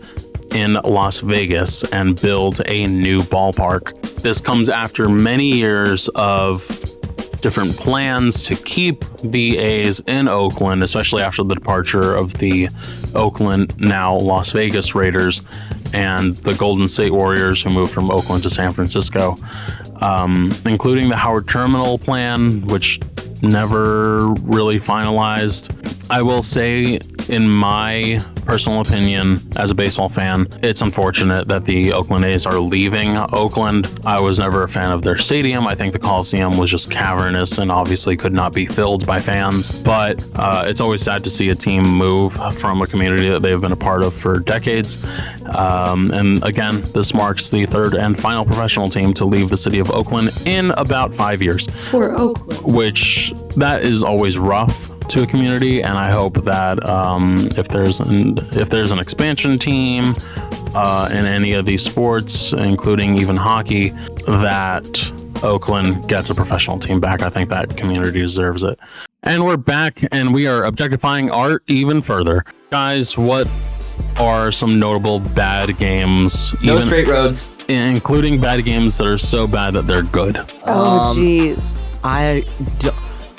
in Las Vegas and build a new ballpark. This comes after many years of different plans to keep the A's in Oakland, especially after the departure of the Oakland, now Las Vegas Raiders, and the Golden State Warriors, who moved from Oakland to San Francisco, including the Howard Terminal plan, which never really finalized. I will say, in my personal opinion, as a baseball fan, it's unfortunate that the Oakland A's are leaving Oakland. I was never a fan of their stadium. I think the Coliseum was just cavernous and obviously could not be filled by fans. But it's always sad to see a team move from a community that they've been a part of for decades. And again, this marks the third and final professional team to leave the city of Oakland in about 5 years. For Oakland. Which, that is always rough to a community, and I hope that if there's an expansion team in any of these sports, including even hockey, that Oakland gets a professional team back. I think that community deserves it. And we're back, and we are objectifying art even further. Guys, what are some notable bad games? No straight roads. Including bad games that are so bad that they're good. Oh, jeez.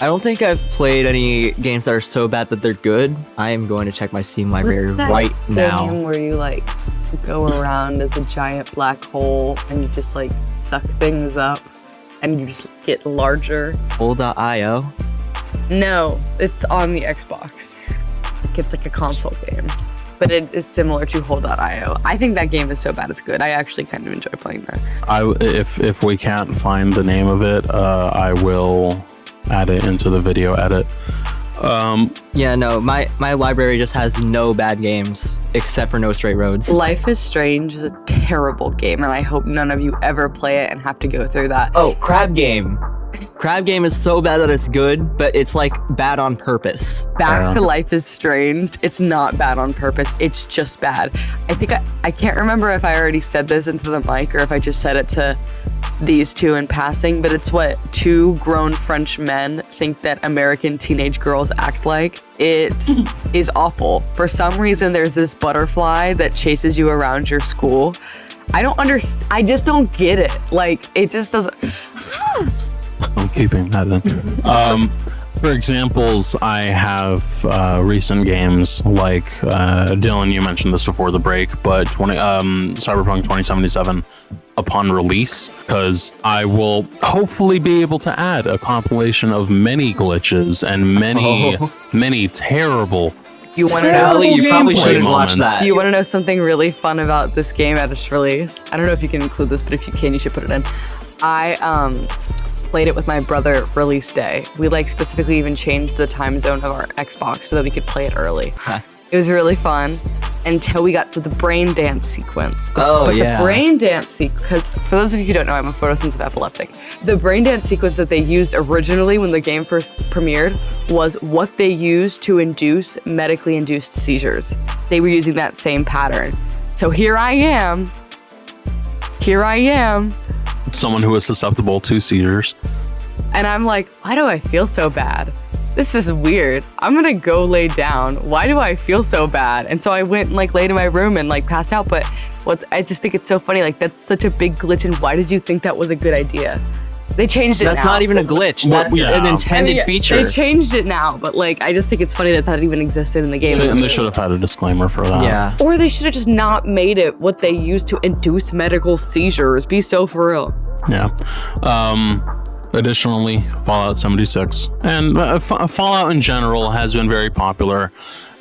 I don't think I've played any games that are so bad that they're good. I am going to check my Steam library right now. Game where you like go around as a giant black hole and you just like suck things up and you just get larger. Hole.io? No, it's on the Xbox. It's like a console game, but it is similar to Hole.io. I think that game is so bad it's good. I actually kind of enjoy playing that. If we can't find the name of it, I will add it into the video edit. Yeah, no, my library just has no bad games except for No Straight Roads. Life is Strange is a terrible game, and I hope none of you ever play it and have to go through that. Oh, Crab Game. Crab Game is so bad that it's good, but it's like bad on purpose. Back to Life is Strange. It's not bad on purpose. It's just bad. I think I can't remember if I already said this into the mic or if I just said it to these two in passing, but it's what two grown French men think that American teenage girls act like. It is awful. For some reason, there's this butterfly that chases you around your school. I don't understand. I just don't get it. Like, it just doesn't. I'm keeping that in. For examples, I have recent games like Dylan, you mentioned this before the break, but Cyberpunk 2077 upon release, because I will hopefully be able to add a compilation of many glitches and many terrible. You want to know? You probably shouldn't watch that. You want to know something really fun about this game at its release? I don't know if you can include this, but if you can, you should put it in. I played it with my brother release day. We like specifically even changed the time zone of our Xbox so that we could play it early. Huh. It was really fun until we got to the brain dance sequence. The brain dance sequence, because for those of you who don't know, I'm a photosensitive epileptic. The brain dance sequence that they used originally when the game first premiered was what they used to induce medically induced seizures. They were using that same pattern. So here I am. Someone who is susceptible to seizures. And I'm like, why do I feel so bad? this is weird. I'm gonna go lay down. Why do I feel so bad? And so I went and like laid in my room and like passed out. But I just think it's so funny. Like that's such a big glitch. And why did you think that was a good idea? They changed it That's now. not even a glitch. That's an intended feature. They changed it now, but like I just think it's funny that even existed in the game. And they should have had a disclaimer for that. Yeah. Or they should have just not made it what they used to induce medical seizures. Be so for real. Yeah. Additionally, Fallout 76 and Fallout in general has been very popular,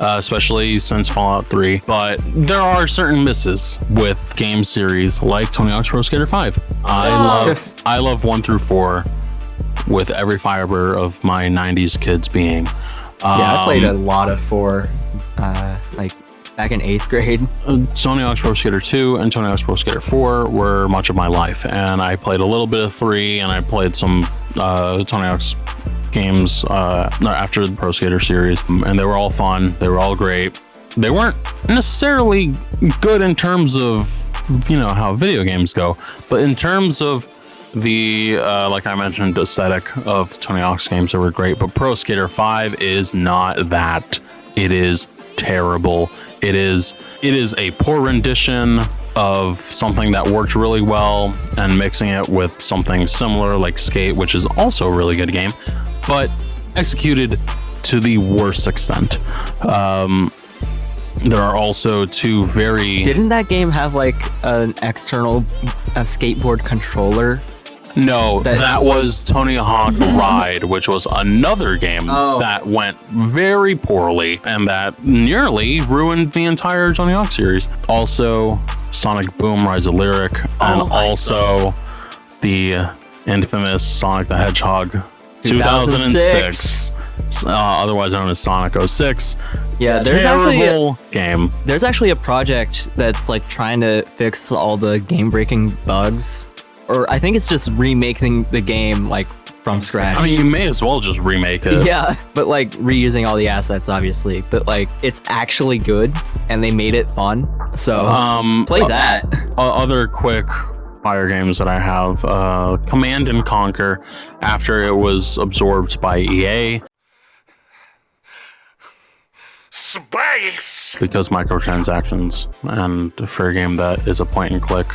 especially since Fallout 3. But there are certain misses with game series like Tony Hawk's Pro Skater 5. I love 1 through 4 with every fiber of my 90s kids being. I played a lot of 4, like back in 8th grade. Tony Hawk's Pro Skater 2 and Tony Hawk's Pro Skater 4 were much of my life, and I played a little bit of 3, and I played some Tony Hawk's games after the Pro Skater series, and they were all fun. They were all great. They weren't necessarily good in terms of, how video games go, but in terms of the, like I mentioned, aesthetic of Tony Hawk's games, they were great. But Pro Skater 5 is not that. It is terrible. It is a poor rendition of something that worked really well and mixing it with something similar like Skate, which is also a really good game, but executed to the worst extent. There are also 2 very... Didn't that game have like an external skateboard controller? No, that was Tony Hawk Ride, which was another game that went very poorly and that nearly ruined the entire Tony Hawk series. Also, Sonic Boom Rise of Lyric, and also the infamous Sonic the Hedgehog 2006, otherwise known as Sonic 06. Yeah, there's actually a project that's like trying to fix all the game-breaking bugs. Or I think it's just remaking the game like from scratch. I mean, you may as well just remake it. Yeah, but like reusing all the assets, obviously. But like, it's actually good, and they made it fun. So play that. Other quick fire games that I have: Command and Conquer, after it was absorbed by EA. Space! Because microtransactions, and for a game that is a point-and-click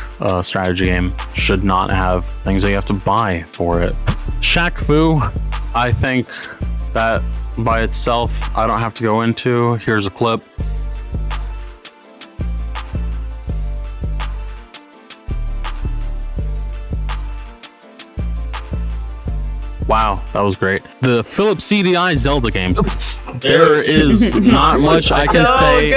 strategy game, should not have things that you have to buy for it. Shaq Fu, I think that by itself, I don't have to go into. Here's a clip. Wow, that was great. The Philips CDI Zelda games. There is not much I can say.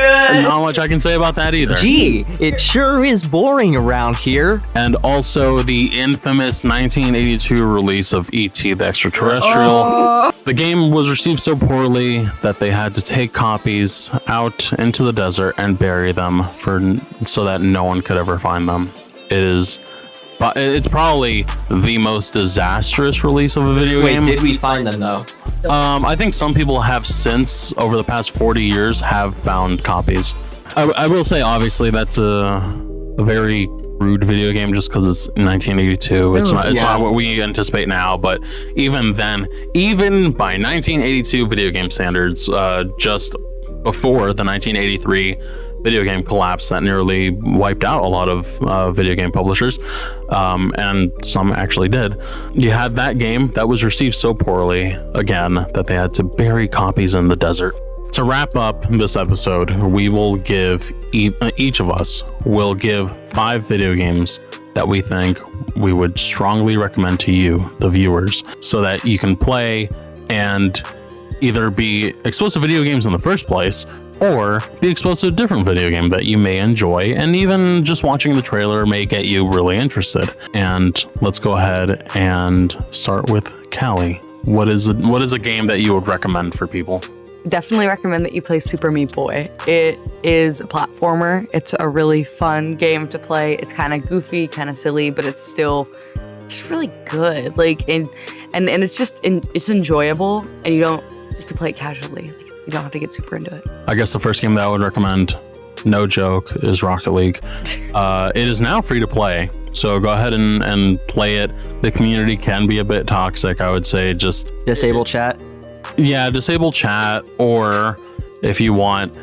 Not much I can say about that either. Gee, it sure is boring around here. And also the infamous 1982 release of E.T. the Extraterrestrial. The game was received so poorly that they had to take copies out into the desert and bury them so that no one could ever find them. It's probably the most disastrous release of a video game. Wait, did we find them though? I think some people have since, over the past 40 years, have found copies. I will say, obviously, that's a very rude video game just because it's 1982. It's not what we anticipate now, but even then, even by 1982 video game standards, just before the 1983 video game collapse that nearly wiped out a lot of video game publishers, and some actually did. You had that game that was received so poorly, again, that they had to bury copies in the desert. To wrap up this episode, we will give, each of us will give 5 video games that we think we would strongly recommend to you, the viewers, so that you can play and either be exposed to video games in the first place, or be exposed to a different video game that you may enjoy, and even just watching the trailer may get you really interested. And let's go ahead and start with Kalli. What is a game that you would recommend for people? Definitely recommend that you play Super Meat Boy. It is a platformer. It's a really fun game to play. It's kind of goofy, kind of silly, but it's still just really good. Like, and it's just it's enjoyable, and you can play it casually. Like, you don't have to get super into it. I guess the first game that I would recommend, no joke, is Rocket League. It is now free to play, so go ahead and play it. The community can be a bit toxic, I would say. Just disable chat. Yeah, disable chat, or if you want,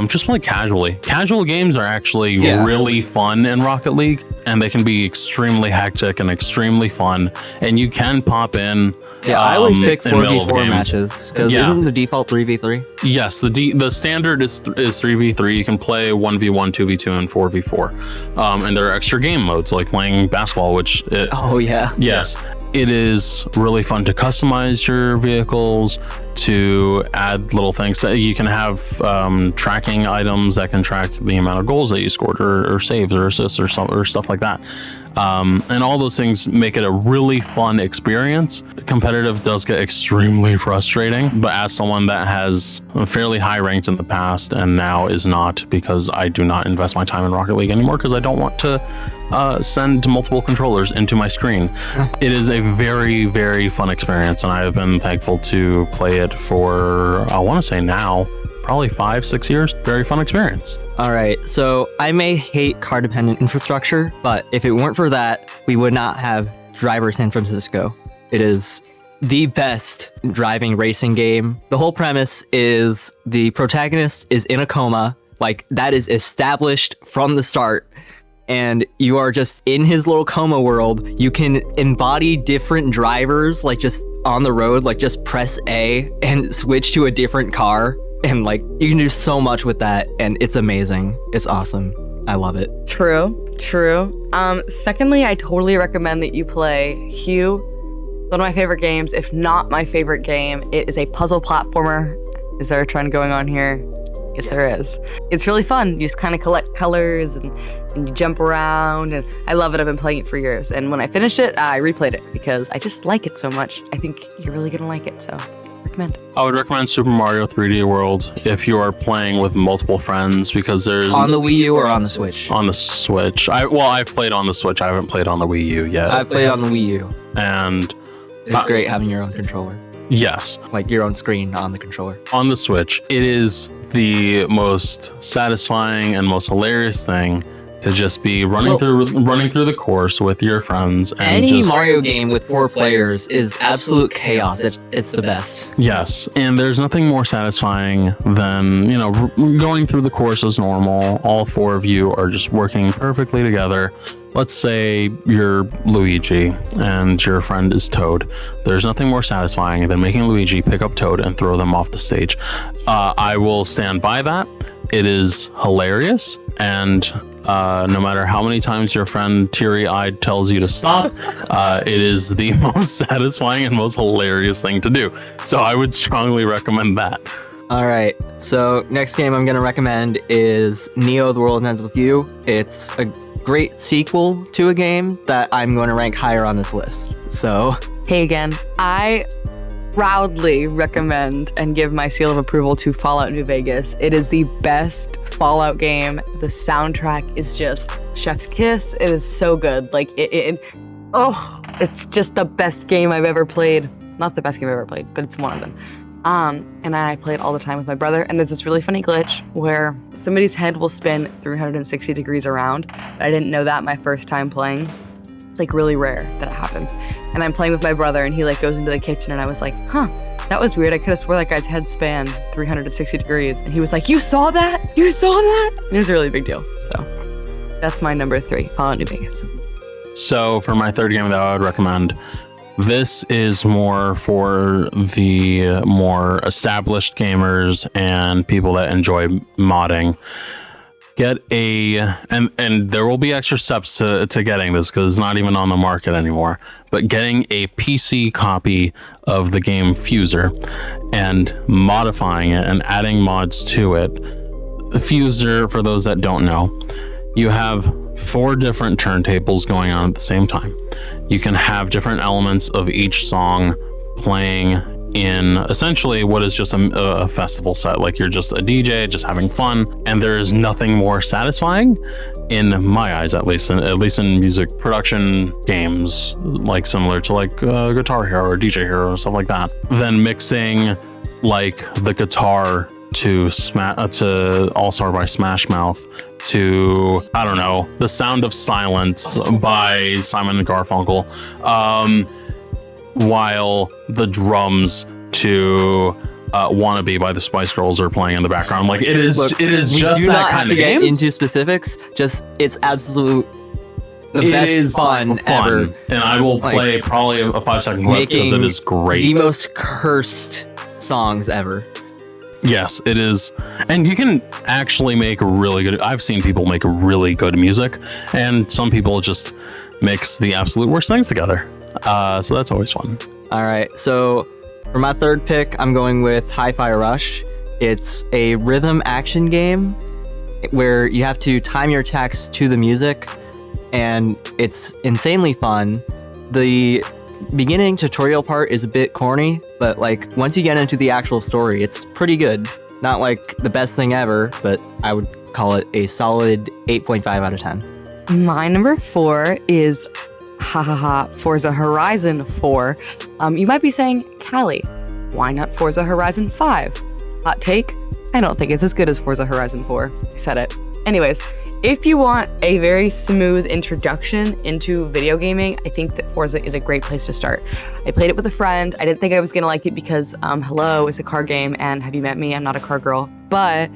just play casually. Casual games are actually really fun in Rocket League, and they can be extremely hectic and extremely fun. And you can pop in. Yeah, I always pick 4v4 matches because isn't the default 3v3? Yes, the standard is 3v3. You can play 1v1, 2v2, and 4v4. And there are extra game modes like playing basketball, which yes. It is really fun to customize your vehicles, to add little things. So you can have tracking items that can track the amount of goals that you scored, or saves, or assists, or stuff like that. And all those things make it a really fun experience. Competitive does get extremely frustrating, but as someone that has fairly high ranked in the past and now is not, because I do not invest my time in Rocket League anymore because I don't want to send multiple controllers into my screen. It is a very, very fun experience, and I have been thankful to play it for, I want to say now, probably 5-6 years. Very fun experience. All right, so I may hate car-dependent infrastructure, but if it weren't for that, we would not have Driver San Francisco. It is the best driving racing game. The whole premise is the protagonist is in a coma, like that is established from the start, and you are just in his little coma world. You can embody different drivers, like just on the road, like just press A and switch to a different car. And like, you can do so much with that, and it's amazing. It's awesome. I love it. True. Secondly, I totally recommend that you play Hue. One of my favorite games, if not my favorite game. It is a puzzle platformer. Is there a trend going on here? Yes, there is. It's really fun. You just kind of collect colors and you jump around, and I love it. I've been playing it for years, and when I finished it, I replayed it because I just like it so much. I think you're really gonna like it, so recommend. I would recommend Super Mario 3D World if you are playing with multiple friends, because there's... On the Wii U or on the Switch? On the Switch. I've played on the Switch. I haven't played on the Wii U yet. I've played on the Wii U. And... It's great having your own controller. Yes. Like your own screen on the controller. On the Switch, it is the most satisfying and most hilarious thing to just be running through the course with your friends. And any Mario game with 4 players is absolute chaos. It's the best. Yes, and there's nothing more satisfying than, going through the course as normal. All 4 of you are just working perfectly together. Let's say you're Luigi and your friend is Toad. There's nothing more satisfying than making Luigi pick up Toad and throw them off the stage. I will stand by that. It is hilarious, and no matter how many times your friend teary-eyed tells you to stop, it is the most satisfying and most hilarious thing to do. So I would strongly recommend that. All right, so next game I'm going to recommend is Neo: The World Ends With You. It's a great sequel to a game that I'm going to rank higher on this list. So, hey again, I proudly recommend and give my seal of approval to Fallout New Vegas. It is the best Fallout game. The soundtrack is just chef's kiss. It is so good. Like it's just the best game I've ever played. Not the best game I've ever played, but it's one of them. And I play it all the time with my brother, and there's this really funny glitch where somebody's head will spin 360 degrees around, but I didn't know that my first time playing. It's like really rare that it happens. And I'm playing with my brother, and he like goes into the kitchen, and I was like, that was weird. I could have swore that guy's head span 360 degrees. And he was like, you saw that? You saw that? It was a really big deal. So that's my number 3, Fallout New Vegas. So for my third game that I would recommend, this is more for the more established gamers and people that enjoy modding. Get and there will be extra steps to getting this because it's not even on the market anymore, but getting a PC copy of the game Fuser and modifying it and adding mods to it. Fuser, for those that don't know, you have 4 different turntables going on at the same time. You can have different elements of each song playing in essentially what is just a festival set. Like you're just a DJ just having fun, and there is nothing more satisfying in my eyes, at least in music production games, like similar to like Guitar Hero or DJ Hero or stuff like that, than mixing like the guitar to All Star by Smash Mouth, to, I don't know, The Sound of Silence by Simon and Garfunkel, while the drums to Wannabe by the Spice Girls are playing in the background. Like it is just that kind of game. Into specifics, just it's absolute the best fun ever. And I will play probably a 5-second clip because it is great. The most cursed songs ever. Yes, it is. And you can actually make really good. I've seen people make really good music, and some people just mix the absolute worst things together. So that's always fun. All right. So for my third pick, I'm going with Hi-Fi Rush. It's a rhythm action game where you have to time your attacks to the music, and it's insanely fun. The beginning tutorial part is a bit corny, but like once you get into the actual story, it's pretty good. Not like the best thing ever, but I would call it a solid 8.5 out of 10. My number 4 is Forza Horizon 4. You might be saying, Kalli, why not Forza Horizon 5? Hot take, I don't think it's as good as Forza Horizon 4. I said it. Anyways, if you want a very smooth introduction into video gaming, I think that Forza is a great place to start. I played it with a friend. I didn't think I was going to like it because, hello, it's a car game, and have you met me? I'm not a car girl. But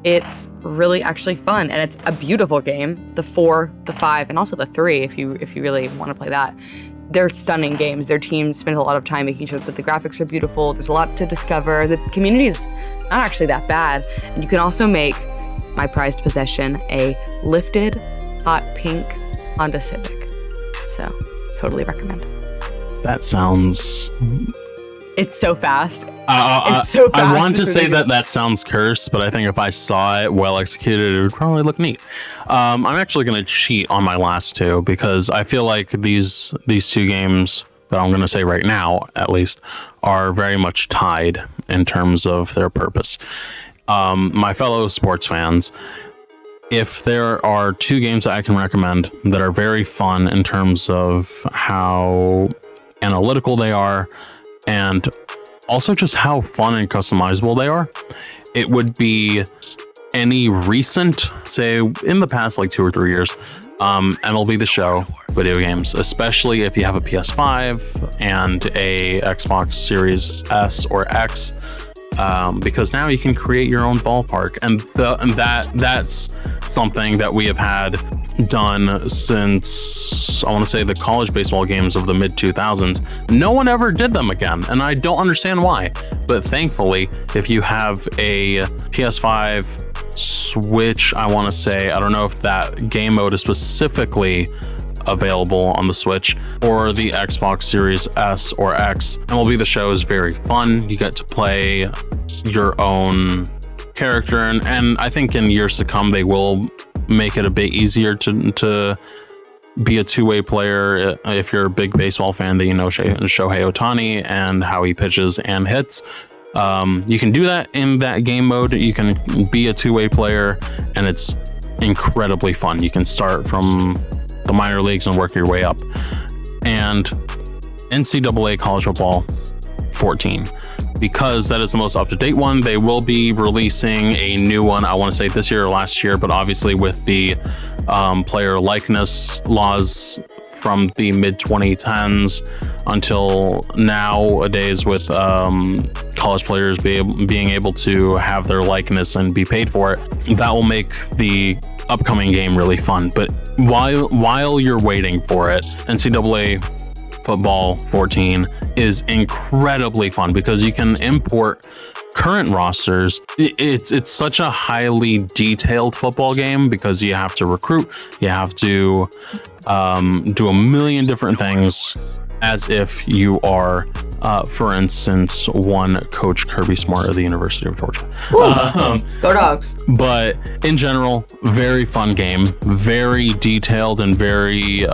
it's really actually fun, and it's a beautiful game. The 4, the 5, and also the 3, if you really want to play that. They're stunning games. Their team spends a lot of time making sure that the graphics are beautiful. There's a lot to discover. The community is not actually that bad. And you can also make my prized possession a lifted hot pink Honda Civic. So totally recommend. That sounds... It's so fast. It's so fast. I want to say that sounds cursed, but I think if I saw it well executed, it would probably look neat. I'm actually going to cheat on my last two because I feel like these two games that I'm going to say right now, at least, are very much tied in terms of their purpose. My fellow sports fans, if there are two games that I can recommend that are very fun in terms of how analytical they are and also just how fun and customizable they are, it would be any recent, say in the past like 2 or 3 years, MLB The Show video games, especially if you have a PS5 and a Xbox Series S or X. Because now you can create your own ballpark, and that's something that we have had done since I want to say the college baseball games of the mid 2000s. No one ever did them again, and I don't understand why. But thankfully, if you have a PS5, Switch, I want to say, I don't know if that game mode is specifically available on the Switch, or the Xbox Series S or X, MLB The Show is very fun. You get to play your own character, and I think in years to come they will make it a bit easier to be a two-way player. If you're a big baseball fan, that you know Shohei Ohtani and how he pitches and hits. You can do that in that game mode. You can be a two-way player, and it's incredibly fun. You can start from the minor leagues and work your way up. And NCAA College Football 14, because that is the most up-to-date one. They will be releasing a new one, I want to say this year or last year, but obviously with the player likeness laws from the mid-2010s until nowadays, with college players being able to have their likeness and be paid for it, that will make the upcoming game really fun. But while you're waiting for it, NCAA Football 14 is incredibly fun because you can import current rosters. It's such a highly detailed football game because you have to recruit, you have to do a million different things as if you are, for instance, one Coach Kirby Smart of the University of Georgia. Go Dogs. But in general, very fun game, very detailed and very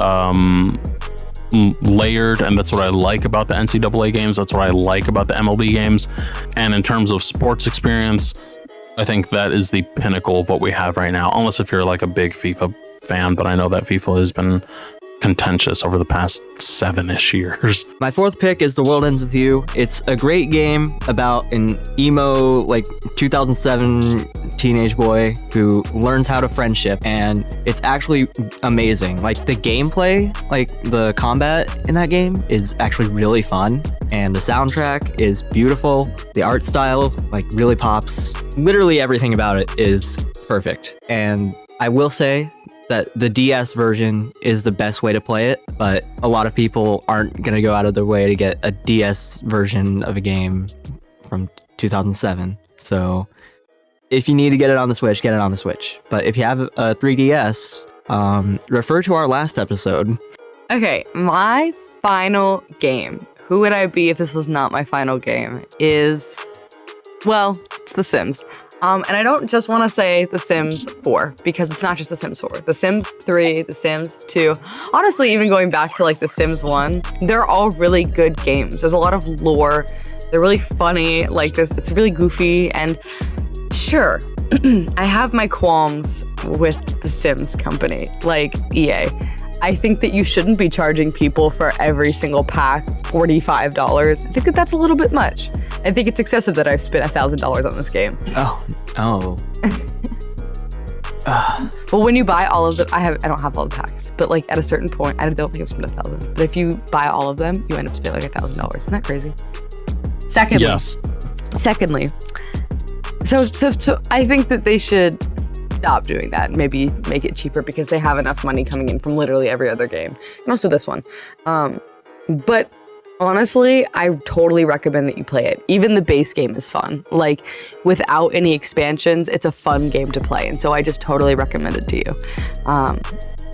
layered, and that's what I like about the NCAA games. That's what I like about the MLB games. And in terms of sports experience, I think that is the pinnacle of what we have right now, unless if you're like a big FIFA fan, but I know that FIFA has been contentious over the past 7-ish years. My fourth pick is The World Ends With You. It's a great game about an emo, 2007 teenage boy who learns how to friendship, and it's actually amazing. The gameplay, the combat in that game is actually really fun, and the soundtrack is beautiful. The art style, really pops. Literally everything about it is perfect. And I will say that the DS version is the best way to play it, but a lot of people aren't going to go out of their way to get a DS version of a game from 2007. So if you need to get it on the Switch, get it on the Switch. But if you have a 3DS, refer to our last episode. Okay, my final game, who would I be if this was not my final game, is, it's The Sims. And I don't just want to say The Sims 4, because it's not just The Sims 4. The Sims 3, The Sims 2, honestly, even going back to The Sims 1, they're all really good games. There's a lot of lore. They're really funny. It's really goofy. And sure, I have my qualms with The Sims company, EA. I think that you shouldn't be charging people for every single pack $45. I think that that's a little bit much. I think it's excessive that I've spent $1,000 on this game. Oh. But when you buy all of them, I don't have all the packs, but at a certain point, I don't think I've spent $1,000. But if you buy all of them, you end up spending $1,000. Isn't that crazy? Secondly, so I think that they should stop doing that and maybe make it cheaper, because they have enough money coming in from literally every other game, and also this one. But honestly, I totally recommend that you play it. Even the base game is fun. Without any expansions, it's a fun game to play, and so I just totally recommend it to you.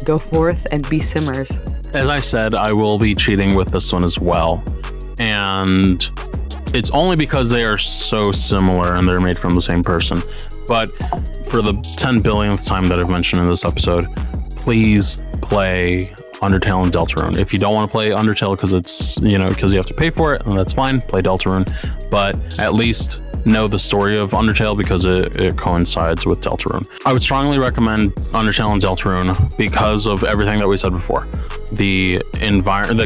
Go forth and be simmers. As I said, I will be cheating with this one as well, and it's only because they are so similar and they're made from the same person. But for the 10 billionth time that I've mentioned in this episode, please play Undertale and Deltarune. If you don't want to play Undertale because it's, because you have to pay for it, then that's fine, play Deltarune. But at least know the story of Undertale, because it coincides with Deltarune. I would strongly recommend Undertale and Deltarune because of everything that we said before. The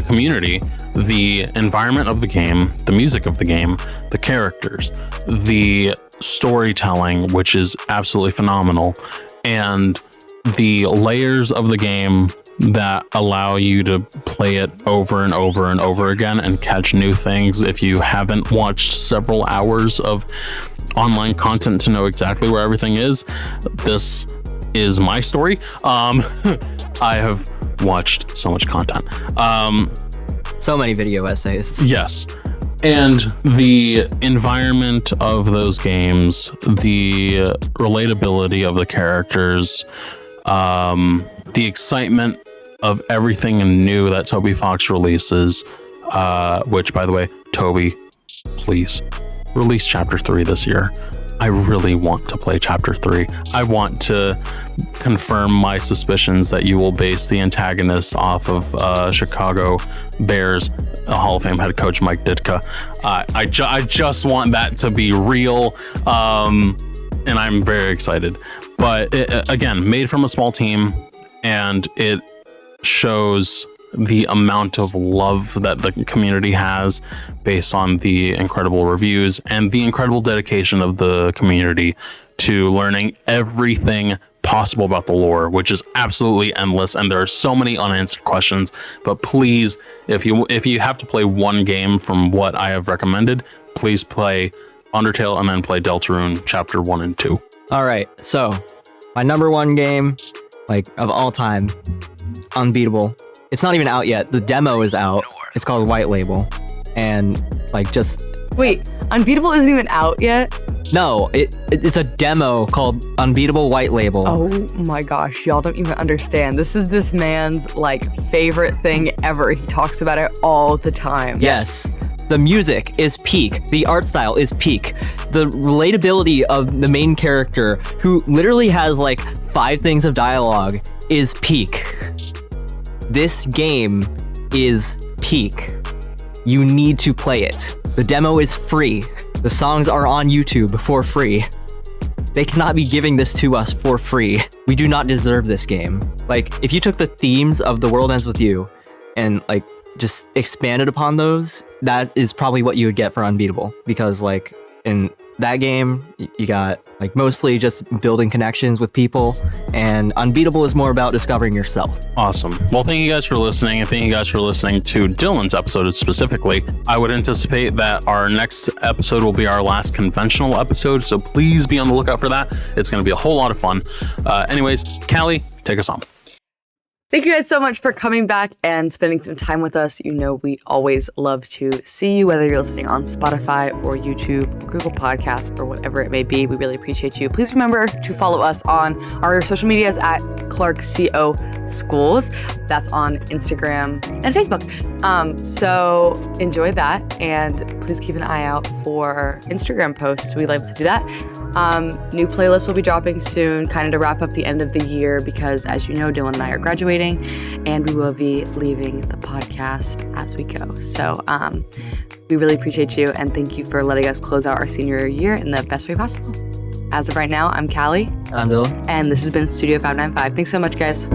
community, the environment of the game, the music of the game, the characters, the storytelling, which is absolutely phenomenal, and the layers of the game that allow you to play it over and over and over again and catch new things if you haven't watched several hours of online content to know exactly where everything is. This is my story. I have watched so much content. So many video essays. Yes. And the environment of those games, the relatability of the characters, the excitement of everything new that Toby Fox releases, which, by the way, Toby, please release Chapter 3 this year. I really want to play Chapter 3. I want to confirm my suspicions that you will base the antagonist off of Chicago Bears Hall of Fame head coach Mike Ditka. I just want that to be real, and I'm very excited. But again, made from a small team, and it shows the amount of love that the community has based on the incredible reviews and the incredible dedication of the community to learning everything possible about the lore, which is absolutely endless, and there are so many unanswered questions. But please, if you have to play one game from what I have recommended, please play Undertale and then play Deltarune Chapter 1 and 2. All right, so my number one game, of all time, Unbeatable. It's not even out yet. The demo is out. It's called White Label. And Wait, Unbeatable isn't even out yet? No, it's a demo called Unbeatable White Label. Oh my gosh, y'all don't even understand. This is this man's favorite thing ever. He talks about it all the time. Yes. The music is peak. The art style is peak. The relatability of the main character, who literally has 5 things of dialogue, is peak. This game is peak. You need to play it. The demo is free. The songs are on YouTube for free. They cannot be giving this to us for free. we do not deserve this game. Like, if you took the themes of The World Ends With You and like just expanded upon those, that is probably what you would get for Unbeatable. Because like in that game, you got like mostly just building connections with people, and Unbeatable is more about discovering yourself. Awesome. Well, thank you guys for listening, and thank you guys for listening to Dylan's episode specifically. I would anticipate that our next episode will be our last conventional episode, so please be on the lookout for that. It's going to be a whole lot of fun. Anyways, Kalli, take us on. Thank you guys so much for coming back and spending some time with us. You know, we always love to see you, whether you're listening on Spotify or YouTube, Google Podcasts, or whatever it may be. We really appreciate you. Please remember to follow us on our social medias at Clark CO Schools. That's on Instagram and Facebook. So enjoy that, and please keep an eye out for Instagram posts. We like to do that. New playlists will be dropping soon, kind of to wrap up the end of the year, because as you know, Dylan and I are graduating and we will be leaving the podcast as we go. So we really appreciate you, and thank you for letting us close out our senior year in the best way possible. As of right now, I'm Kalli. I'm Dylan. And this has been Studio 595. Thanks so much, guys.